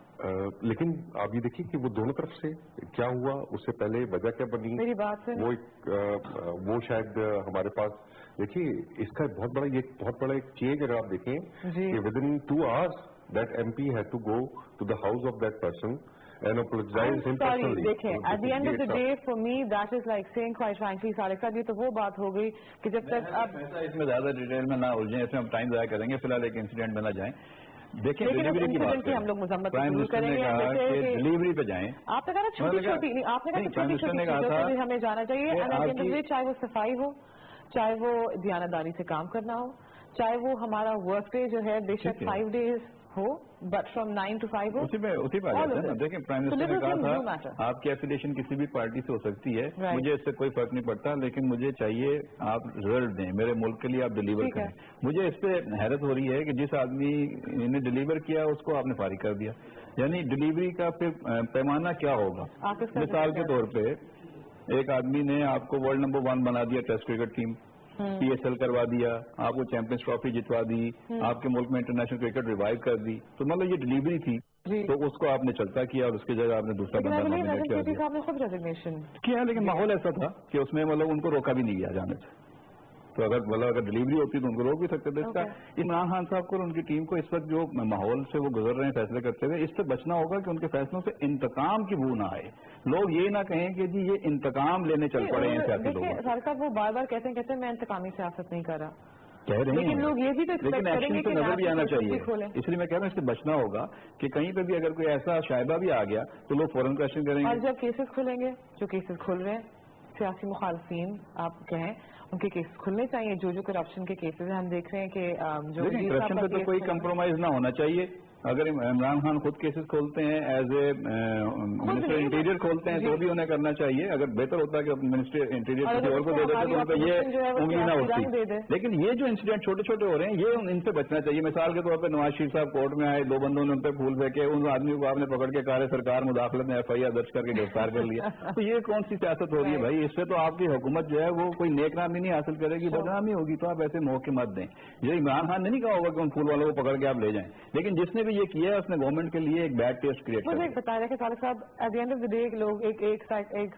लेकिन आप ये देखिए कि वो दोनों तरफ से क्या हुआ, उससे पहले वजह क्या बनी, मेरी बात से वो शायद हमारे पास देखिए इसका बहुत बड़ा एक चेंज अगर आप देखें कि within 2 hours that MP had to go to the house of that person and apologize him personally। देखें at the end of the day for me that is like saying quite frankly सारिक साहब ये तो वो बात हो गई कि जब तक अब इसमें ज्यादा डिटेल में ना उलझें, इसमें हम टाइम ज़ाया करेंगे, फिलहाल एक इंसिडेंट में ना जाएं। देखिए डिलीवरी की बात हम लोग मजम्मत प्राइम मिनिस्टर ने कहा कि डिलीवरी पे जाएं। आपने कहा छोटी छोटी नहीं, आपने कहा छोटी छोटी चीजों पे भी हमें जाना चाहिए, चाहे वो सफाई हो, चाहे वो दयानतदारी से काम करना हो, चाहे वो हमारा वर्क डे जो है बेशक 5 days हो, but from 9 to 5 हो, उसी पे आ जाता है ना। देखें, प्राइम मिनिस्टर ने कहा था आपकी एफिलिएशन किसी भी पार्टी से हो सकती है, मुझे इससे कोई फर्क नहीं पड़ता, लेकिन मुझे चाहिए आप रिजल्ट दें, मेरे मुल्क के लिए आप डिलीवर करें। मुझे इस पे हैरत हो रही है कि जिस आदमी ने डिलीवर किया उसको आपने फारिग कर दिया। यानी डिलीवरी का फिर पैमाना क्या होगा? मिसाल के तौर पे एक आदमी ने आपको वर्ल्ड नंबर 1 बना दिया टेस्ट क्रिकेट टीम, PSL करवा दिया, आपको चैंपियंस ट्रॉफी जितवा दी, आपके मुल्क में इंटरनेशनल क्रिकेट रिवाइव कर दी, तो मतलब ये डिलीवरी थी, तो उसको आपने चलता किया और उसकी जगह आपने दूसरा बंदा नॉमिनेट कर दिया, लेकिन माहौल ऐसा था कि उसमें मतलब उनको रोका भी नहीं गया जाने से। तो अगर डिलीवरी होती तो उनको रोक भी सकते थे। इसका इमरान खान साहब को और उनकी टीम को इस वक्त जो माहौल से वो गुजर रहे हैं फैसले करते हुए, इससे बचना होगा कि उनके फैसलों से इंतकाम की बू ना आए। लोग ये ना कहें कि जी ये इंतकाम लेने चल पड़े हैं सियासी लोग। सर साहब वो बार बार कहते हैं मैं इंतकामी सियासत नहीं कर रहा, कह रहे हैं, लेकिन लोग ये भी तो लेकिन एक्शन से नजर भी आना चाहिए। इसलिए मैं कह रहा हूँ इससे बचना होगा कि कहीं पे भी अगर कोई ऐसा शायबा भी आ गया तो लोग फौरन क्वेश्चन करेंगे। और जब केसेस खुलेंगे, जो केसेस खुल रहे हैं सियासी मुखालफीन आप कहें उनके केसेस खुलने चाहिए, जो करप्शन के केसेस हैं हम देख रहे हैं कि जो करप्शन पे तो कोई कंप्रोमाइज ना होना चाहिए। अगर इमरान खान खुद केसेस खोलते हैं एज ए मिनिस्टर इंटीरियर खोलते हैं तो भी उन्हें करना चाहिए। अगर बेहतर होता है कि मिनिस्टर इंटीरियर किसी और को दे देते तो उनको ये उम्मीद ना होती। लेकिन ये जो इंसिडेंट छोटे छोटे हो रहे हैं ये इनसे बचना चाहिए। मिसाल के तौर पर नवाज शरीफ साहब कोर्ट में आए, 2 बंदों ने उन पर फूल फेंके, उन आदमी को आपने पकड़ के कहा सरकार मुदाखलत में FIR दर्ज करके गिरफ्तार कर लिया। तो ये कौन सी सियासत हो रही है भाई? इससे तो आपकी हुकूमत जो है वो कोई नेक नामी नहीं हासिल करेगी, बदनामी होगी। तो आप ऐसे मौके मत दें। ये इमरान खान ने नहीं कहा होगा कि उन फूल वालों को पकड़ के आप ले जाएं, लेकिन जिसने भी ये किया है उसने गवर्नमेंट के लिए एक बैड टेस्ट क्रिएट किया। मुझे बता रहे सालिक साहब, at the end of the day लोग एक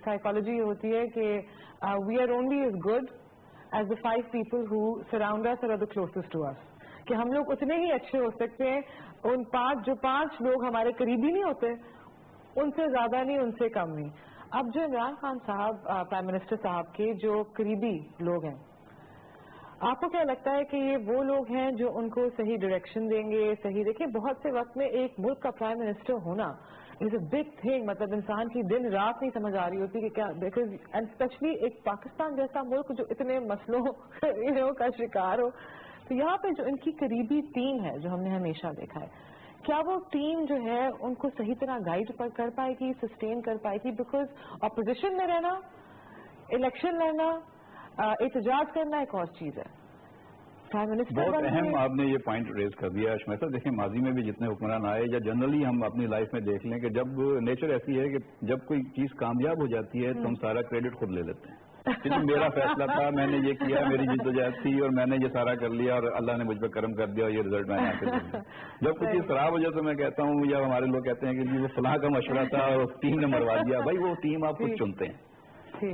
साइकोलॉजी होती है कि we are only as good as the 5 people who surround us और are the closest to us, कि हम लोग उतने ही अच्छे हो सकते हैं उन 5 लोग हमारे करीबी नहीं होते, उनसे ज्यादा नहीं, उनसे कम नहीं। अब जो इमरान खान साहब प्राइम मिनिस्टर साहब के जो करीबी लोग हैं, आपको क्या लगता है कि ये वो लोग हैं जो उनको सही डायरेक्शन देंगे? सही देखिए, बहुत से वक्त में एक मुल्क का प्राइम मिनिस्टर होना इज अ बिग थिंग। मतलब इंसान की दिन रात नहीं समझ आ रही होती कि क्या, बिकॉज एंड स्पेशली एक पाकिस्तान जैसा मुल्क जो इतने मसलों का शिकार हो। तो यहाँ पे जो इनकी करीबी टीम है जो हमने हमेशा देखा है, क्या वो टीम जो है उनको सही तरह गाइड कर पाएगी, सस्टेन कर पाएगी? बिकॉज अपोजिशन में रहना, इलेक्शन लड़ना, एहतजाज करना एक और चीज है। प्राइम मिनिस्टर बहुत अहम आपने ये पॉइंट रेज कर दिया अशमत साहब। देखिए, माजी में भी जितने हुक्मरान आए या जनरली हम अपनी लाइफ में देख लें कि जब नेचर ऐसी है कि जब कोई चीज कामयाब हो जाती है तो हम सारा क्रेडिट खुद ले लेते हैं कि मेरा फैसला था, मैंने ये किया, मेरी जिद्दोजहद थी और मैंने ये सारा कर लिया और अल्लाह ने मुझ पर करम कर दिया और ये रिजल्ट मैंने हासिल कर लिया। जब कुछ चीज खराब हो जाए तो मैं कहता हूँ, या हमारे लोग कहते हैं कि जी वो फलां का मशवरा था और उस टीम ने मरवा दिया। भाई वो टीम आप खुद चुनते हैं,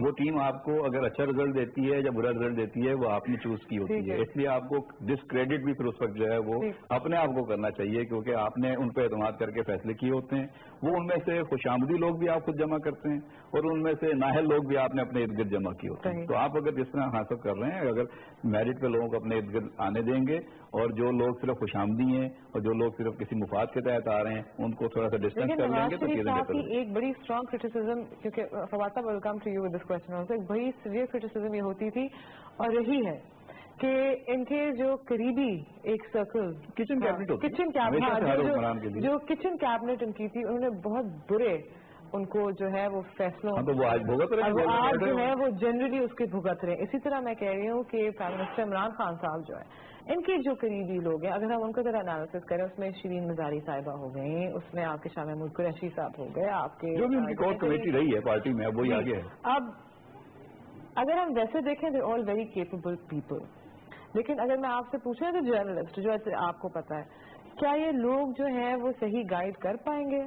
वो टीम आपको अगर अच्छा रिजल्ट देती है या बुरा रिजल्ट देती है वो आपने चूज की होती है। इसलिए आपको डिसक्रेडिट भी फिर उस वक्त जो है वो अपने आप को करना चाहिए, क्योंकि आपने उन पर एतमाद करके फैसले किए होते हैं। वो उनमें से खुशामदी लोग भी आप खुद जमा करते हैं और उनमें से नाहल लोग भी आपने अपने इर्द गिर्द जमा किए होते हैं। तो आप अगर जिस तरह हासिल कर रहे हैं, अगर मेरिट पे लोगों को अपने इर्द गिर्द आने देंगे और जो लोग सिर्फ खुशामदी हैं और जो लोग सिर्फ किसी मुफाद के तहत आ रहे हैं उनको थोड़ा सा डिस्टेंस कर लेंगे तो चीजें बेहतर होंगी। एक बड़ी स्ट्रॉन्ग क्रिटिसिज्म, क्योंकि फवाता welcome to you with this question also, एक बड़ी सीरियस क्रिटिसिज्म ये होती थी और रही है कि इनके जो करीबी एक सर्कल किचन कैबिनेट जो किचन कैबिनेट उनकी थी, उन्होंने बहुत बुरे उनको जो है वो फैसलों तो वो आज भुगत रहे हैं, आज जो है वो जनरली उसके भुगत रहे हैं। इसी तरह मैं कह रही हूँ कि प्राइम मिनिस्टर इमरान खान साहब जो है, इनके जो करीबी लोग हैं, अगर हम उनका जरा एनालिसिस करें, उसमें शिरीन मजारी साहिबा हो गई, उसमें आपके शाह महमूद कुरैशी साहब हो गए, आपके जो भी उनकी कोर कमेटी रही है पार्टी में, अब वही आगे है। अब अगर हम वैसे देखें, they all very capable people, लेकिन अगर मैं आपसे पूछूं तो जर्नलिस्ट जो आपको पता है, क्या ये लोग जो हैं वो सही गाइड कर पाएंगे?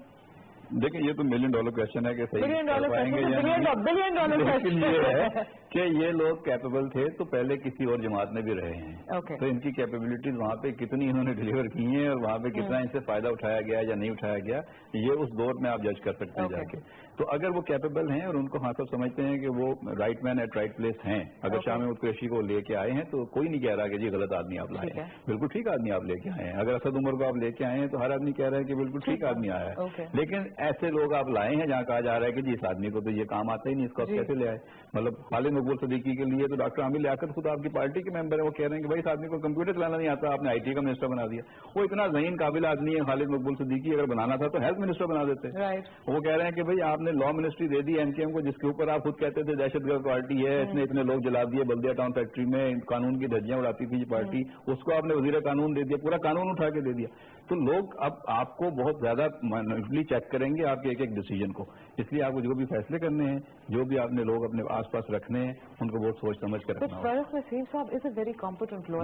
देखिए, ये तो $1 मिलियन क्वेश्चन है कि सही कर पाएंगे या नहीं। बिलियन डॉलर क्वेश्चन ये है कि ये लोग कैपेबल थे तो पहले किसी और जमात में भी रहे हैं। तो इनकी कैपेबिलिटीज वहाँ पे कितनी इन्होंने डिलीवर की हैं और वहाँ पे कितना इनसे फायदा उठाया गया या नहीं उठाया गया, ये उस दौर में आप जज कर सकते हैं जाके। تو اگر وہ کیپیبل ہیں اور ان کو ہاں سب سمجھتے ہیں کہ وہ right man at right place ہیں, اگر شاہ محمود قریشی کو لے کے آئے ہیں تو کوئی نہیں کہہ رہا کہ جی غلط آدمی آپ لائے ہیں, بالکل ٹھیک آدمی آپ لے کے آئے ہیں. اگر اسد عمر کو آپ لے کے آئے ہیں تو ہر آدمی کہہ رہا ہے کہ بالکل ٹھیک آدمی آیا ہے. لیکن ایسے لوگ آپ لائے ہیں جہاں کہا جا رہا ہے کہ جی اس آدمی کو تو یہ کام آتا ہی نہیں, اس کو آپ کیسے لے آئے. مطلب خالد مقبول صدیقی کے لیے تو ڈاکٹر عامر لیاقت خود آپ کی پارٹی کے ممبر ہیں, وہ کہہ رہے ہیں کہ بھائی اس آدمی کو کمپیوٹر چلانا نہیں آتا, آپ نے آئی ٹی کا منسٹر بنا دیا. وہ اتنا ذہین قابل آدمی ہے خالد مقبول صدیقی, اگر بنانا تھا تو ہیلتھ منسٹر بنا دیتے. وہ کہہ رہے ہیں کہ بھائی آپ نے لا منسٹری دے دی NKM کو, جس کے اوپر آپ خود کہتے تھے دہشت گرد پارٹی ہے, اس نے اتنے لوگ جلا دیے بلدیہ ٹاؤن فیکٹری میں, قانون کی دھجیاں اڑاتی تھی یہ پارٹی, اس کو آپ نے وزیر قانون دے دیا, پورا قانون اٹھا کے دے دیا. تو لوگ اب آپ کو بہت زیادہ مائنوٹلی چیک کریں گے آپ کے ایک ایک ڈیسیجن کو. اس لیے آپ کو جو بھی فیصلے کرنے ہیں, جو بھی آپ نے لوگ اپنے آس پاس رکھنے ہیں, ان کو بہت سوچ سمجھ کر رکھنا ہوگا.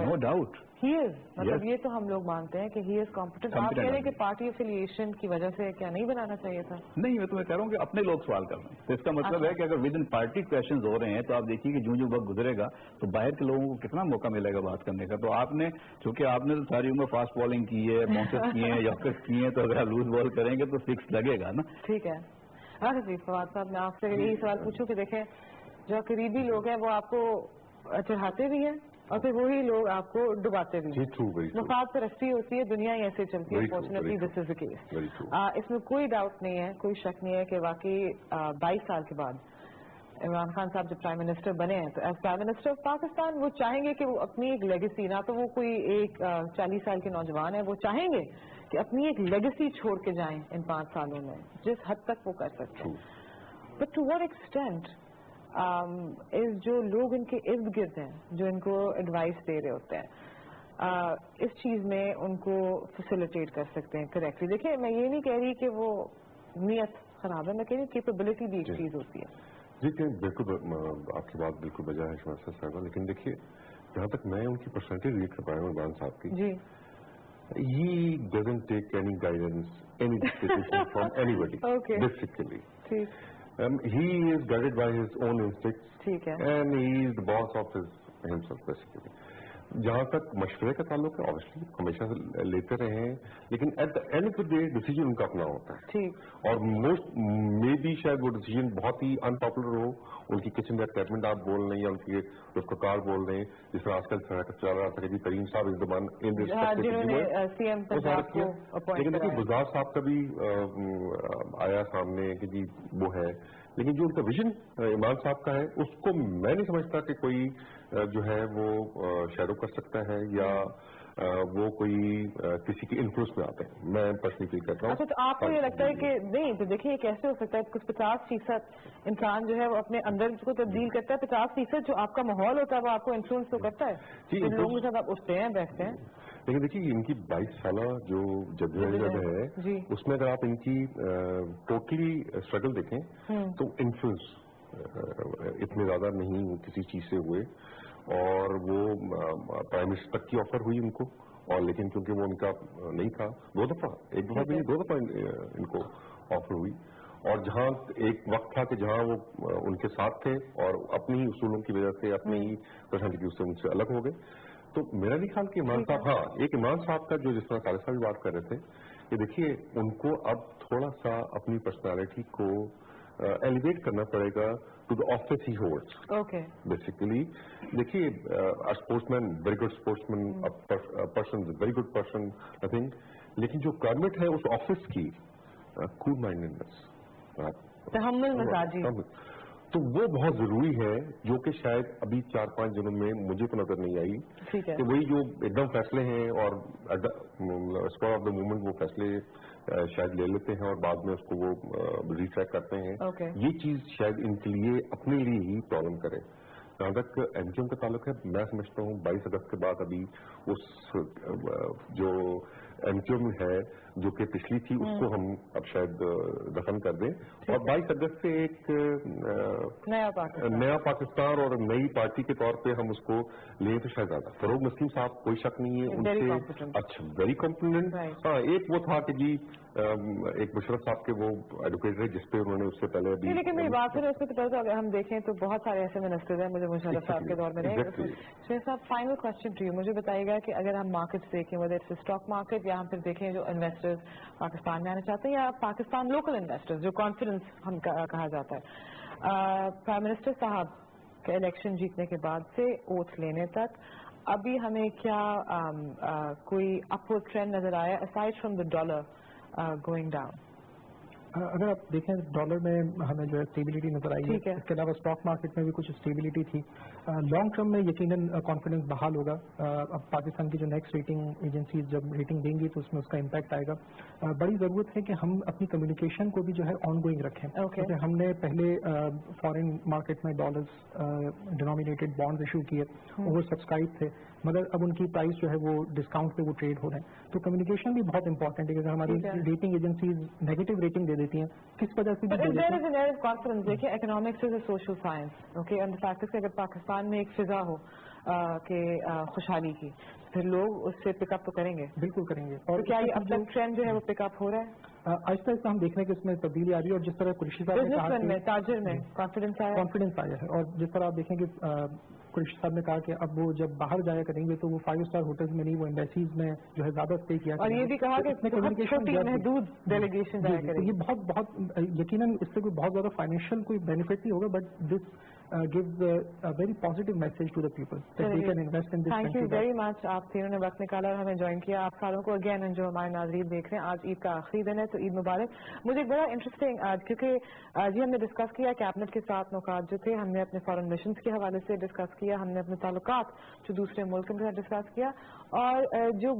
نو ڈاؤٹ مطلب یہ تو ہم لوگ مانتے ہیں کہ ہی از کمپیٹنٹ. آپ کہہ رہے ہیں کہ پارٹی افیلیشن کی وجہ سے کیا نہیں بنانا چاہیے تھا؟ نہیں, میں تمہیں کہہ رہا ہوں کہ اپنے لوگ سوال کر رہے ہیں. تو اس کا مطلب ہے کہ اگر ود ان پارٹی کویشچنز ہو رہے ہیں تو آپ دیکھیے کہ جو وقت گزرے گا تو باہر کے لوگوں کو کتنا موقع ملے گا بات کرنے کا. تو آپ نے چونکہ آپ نے ساری عمر فاسٹ بالنگ کی ہے, باؤنسر کیے ہیں, یارکرز کیے ہیں, تو اگر لوز بال کریں گے تو 6 لگے گا نا. ٹھیک ہے. اچھا جی فواد صاحب, میں آپ سے یہی سوال پوچھوں کہ دیکھیں جو قریبی لوگ ہیں وہ آپ کو چڑھاتے بھی ہیں اور پھر وہی لوگ آپ کو ڈباتے بھی ہیں. مفاد پرستی ہوتی ہے, دنیا ہی ایسے چلتی ہے. Fortunately this is the case. اس میں کوئی ڈاؤٹ نہیں ہے, کوئی شک نہیں ہے کہ واقعی 22 سال کے بعد عمران خان صاحب جب پرائم منسٹر بنے ہیں تو as prime minister of Pakistan وہ چاہیں گے کہ وہ اپنی ایک لیگیسی, نہ تو وہ کوئی ایک 40 سال کے نوجوان ہے, وہ چاہیں گے کہ اپنی ایک لیگیسی چھوڑ کے جائیں ان 5 سالوں میں جس حد تک وہ کر سکتے ہیں. بٹ ٹو واٹ ایکسٹینٹ جو لوگ ان کے ارد گرد ہیں جو ان کو ایڈوائس دے رہے ہوتے ہیں اس چیز میں ان کو فیسیلیٹیٹ کر سکتے ہیں کریکٹلی؟ دیکھیں میں یہ نہیں کہہ رہی کہ وہ نیت خراب ہے, میں کہہ رہی ہوں کیپیبلٹی بھی ایک چیز ہوتی ہے. دیکھیں بالکل آپ کی بات بالکل بجا ہے شماسہ صاحبہ, لیکن دیکھیے جہاں تک میں ان کی پرسنٹیج ریڈ کر پایا ہوں عمران صاحب کی, جی he doesn't take any guidance, any decision from anybody. Okay. Basically. ٹھیک. He is guided by his own instincts. ٹھیک ہے. And he is the boss of himself basically. جہاں تک مشورے کا تعلق ہے obviously ہمیشہ لیتے رہے ہیں, لیکن at the end of the day decision ان کا اپنا ہوتا ہے. ٹھیک. اور موسٹ مے بی شاید وہ ڈیسیجن بہت ہی ان پاپولر ہو, ان کی کچن کا کیبنٹ آپ بول رہے ہیں یا ان کے رفقار بول رہے ہیں, جس طرح آج کل چل رہا تھا کہ کریم صاحب اس زبان لیکن دیکھیے گزار صاحب کا بھی آیا سامنے کہ جی وہ ہے, لیکن جو ان کا ویژن عمران صاحب کا ہے اس کو میں نہیں سمجھتا کہ کوئی جو ہے وہ شیڈو کر سکتا ہے یا وہ کوئی کسی کے انفلوئنس میں آتے ہیں. میں پرسنلی فیل کرتا ہوں. اچھا تو آپ کو یہ لگتا ہے کہ نہیں تو دیکھیے کیسے ہو سکتا ہے کچھ 50% انسان جو ہے وہ اپنے اندر کو تبدیل کرتا ہے, 50% جو آپ کا ماحول ہوتا ہے وہ آپ کو انفلوئنس تو کرتا ہے. جن لوگوں کے ساتھ آپ اٹھتے ہیں بیٹھتے ہیں. لیکن دیکھیے ان کی 22 سالہ جو جدوجہد ہے اس میں اگر آپ ان کی ٹوٹلی اسٹرگل دیکھیں تو انفلوئنس اتنے زیادہ نہیں کسی چیز سے ہوئے, اور وہ پرائم منسٹر تک کی آفر ہوئی ان کو, اور لیکن کیونکہ وہ ان کا نہیں تھا, 2 دفعہ, ایک دفعہ بھی نہیں 2 دفعہ ان کو آفر ہوئی, اور جہاں ایک وقت تھا کہ جہاں وہ ان کے ساتھ تھے اور اپنی ہی اصولوں کی وجہ سے اپنی ہی پرسنالٹی سے ان سے الگ ہو گئے. تو میرا نہیں خیال کہ عمران صاحب, ہاں ایک عمران صاحب کا جو جس طرح طارق صاحب بھی بات کر رہے تھے کہ دیکھیے ان کو اب تھوڑا سا اپنی پرسنالٹی کو ایلیویٹ کرنا پڑے گا to the office he holds. Okay. Basically دیکھیے sportsman very good sportsman, person very good person nothing, لیکن جو ریکوائرمنٹ ہے اس آفس کی کول مائنڈنس, تحمل مزاجی, تو وہ بہت ضروری ہے, جو کہ شاید ابھی 4-5 دنوں میں مجھے تو نظر نہیں آئی کہ وہی جو ایک دم فیصلے ہیں اور اسپور آف دا موومنٹ وہ فیصلے شاید لے لیتے ہیں اور بعد میں اس کو وہ ریٹریک کرتے ہیں. یہ چیز شاید ان کے لیے اپنے لیے ہی پرابلم کرے. جہاں تک NKM کا تعلق ہے میں سمجھتا ہوں 22 اگست کے بعد ابھی اس جو NKM ہے جو کہ پچھلی تھی اس کو ہم اب شاید دفن کر دیں, اور 22 اگست سے ایک نیا پاکستان اور نئی پارٹی کے طور پہ ہم اس کو لیں تو شاید زیادہ. فروغ نسیم صاحب کوئی شک نہیں ہے ان سے اچھا ویری کمپلیمنٹ. ہاں ایک وہ تھا کہ جی ایک مشرف صاحب کے وہ ایڈوکیٹر ہے جس پہ انہوں نے اس سے پہلے ابھی, لیکن میری بات ہے اس پہ تو ہم دیکھیں تو بہت سارے ایسے منسٹر ہیں, مجھے मुशर्रफ साहब के दौर में रहे। शेख साहब, फाइनल क्वेश्चन टू यू, मुझे बताइएगा कि अगर हम मार्केट्स देखें, whether it's स्टॉक मार्केट या हम फिर देखें जो इन्वेस्टर्स पाकिस्तान में आना चाहते हैं या पाकिस्तान लोकल इन्वेस्टर्स जो कॉन्फिडेंस हम कहा जाता है, प्राइम मिनिस्टर साहब के इलेक्शन जीतने के बाद से ओथ लेने तक अभी हमें क्या कोई अपवर्ड ट्रेंड नजर आया aside from the dollar going down? अगर आप देखें डॉलर में हमें जो है स्टेबिलिटी नजर आई है, इसके अलावा स्टॉक मार्केट में भी कुछ स्टेबिलिटी थी। लॉन्ग टर्म में यकीनन कॉन्फिडेंस बहाल होगा। अब पाकिस्तान की जो नेक्स्ट रेटिंग एजेंसीज जब रेटिंग देंगी तो उसमें उसका इम्पैक्ट आएगा। बड़ी ज़रूरत है कि हम अपनी कम्युनिकेशन को भी जो है ऑन गोइंग रखें। जैसे हमने पहले फॉरेन मार्केट में डॉलर्स डिनोमिनेटेड बॉन्ड्स इशू किए, ओवर सब्सक्राइब थे, मगर अब उनकी प्राइस जो है वो डिस्काउंट पे वो ट्रेड हो रहे हैं। तो कम्युनिकेशन भी बहुत इंपॉर्टेंट है कि अगर हमारी रेटिंग एजेंसीज नेगेटिव रेटिंग दे देती हैं, किस वजह से भी दे देती हैं। कॉन्फिडेंस देखिए, economics is a social science, okay, and the fact is कि अगर पाकिस्तान में एक फिजा हो के खुशहाली की, फिर लोग उससे पिकअप तो करेंगे, बिल्कुल करेंगे। और क्या ये अब तक ट्रेंड जो है वो पिकअप हो रहा है? आहिस्ता आहिस्ता हम देख रहे हैं कि इसमें तब्दीली आ रही है। और जिस तरह कुरैशी साहब ने कहा, ताजिर में कॉन्फिडेंस आया है। और जिस तरह आप देखें कि कुरैशी साहब ने कहा कि अब वो जब बाहर जाया करेंगे तो वो 5 स्टार होटल्स में नहीं, वो एम्बेसीज में जो है ज्यादा स्टे किया, और ये भी कहा कि कम्युनिकेशन महदूद डेलीगेशन जाया करेंगे। ये बहुत यकीनन इससे कोई बहुत ज्यादा फाइनेंशियल कोई बेनिफिट नहीं होगा, but this gives a very positive message to the people that they can invest in this country. Thank you very much. आप तीनों ने वक्त निकाला और हमें ज्वाइन किया। आप सारों को अगेन जो हमारे नाज़रीन देख रहे हैं, आज ईद का आखिरी दिन है तो ईद मुबारक। मुझे एक बड़ा इंटरेस्टिंग क्योंकि जी हमने डिस्कस किया कैबिनेट के साथ नुकात जो थे, हमने अपने फॉरेन मिशंस के हवाले से डिस्कस किया, हमने अपने ताल्लुकात जो दूसरे मुल्कों के साथ डिस्कस किया, और जो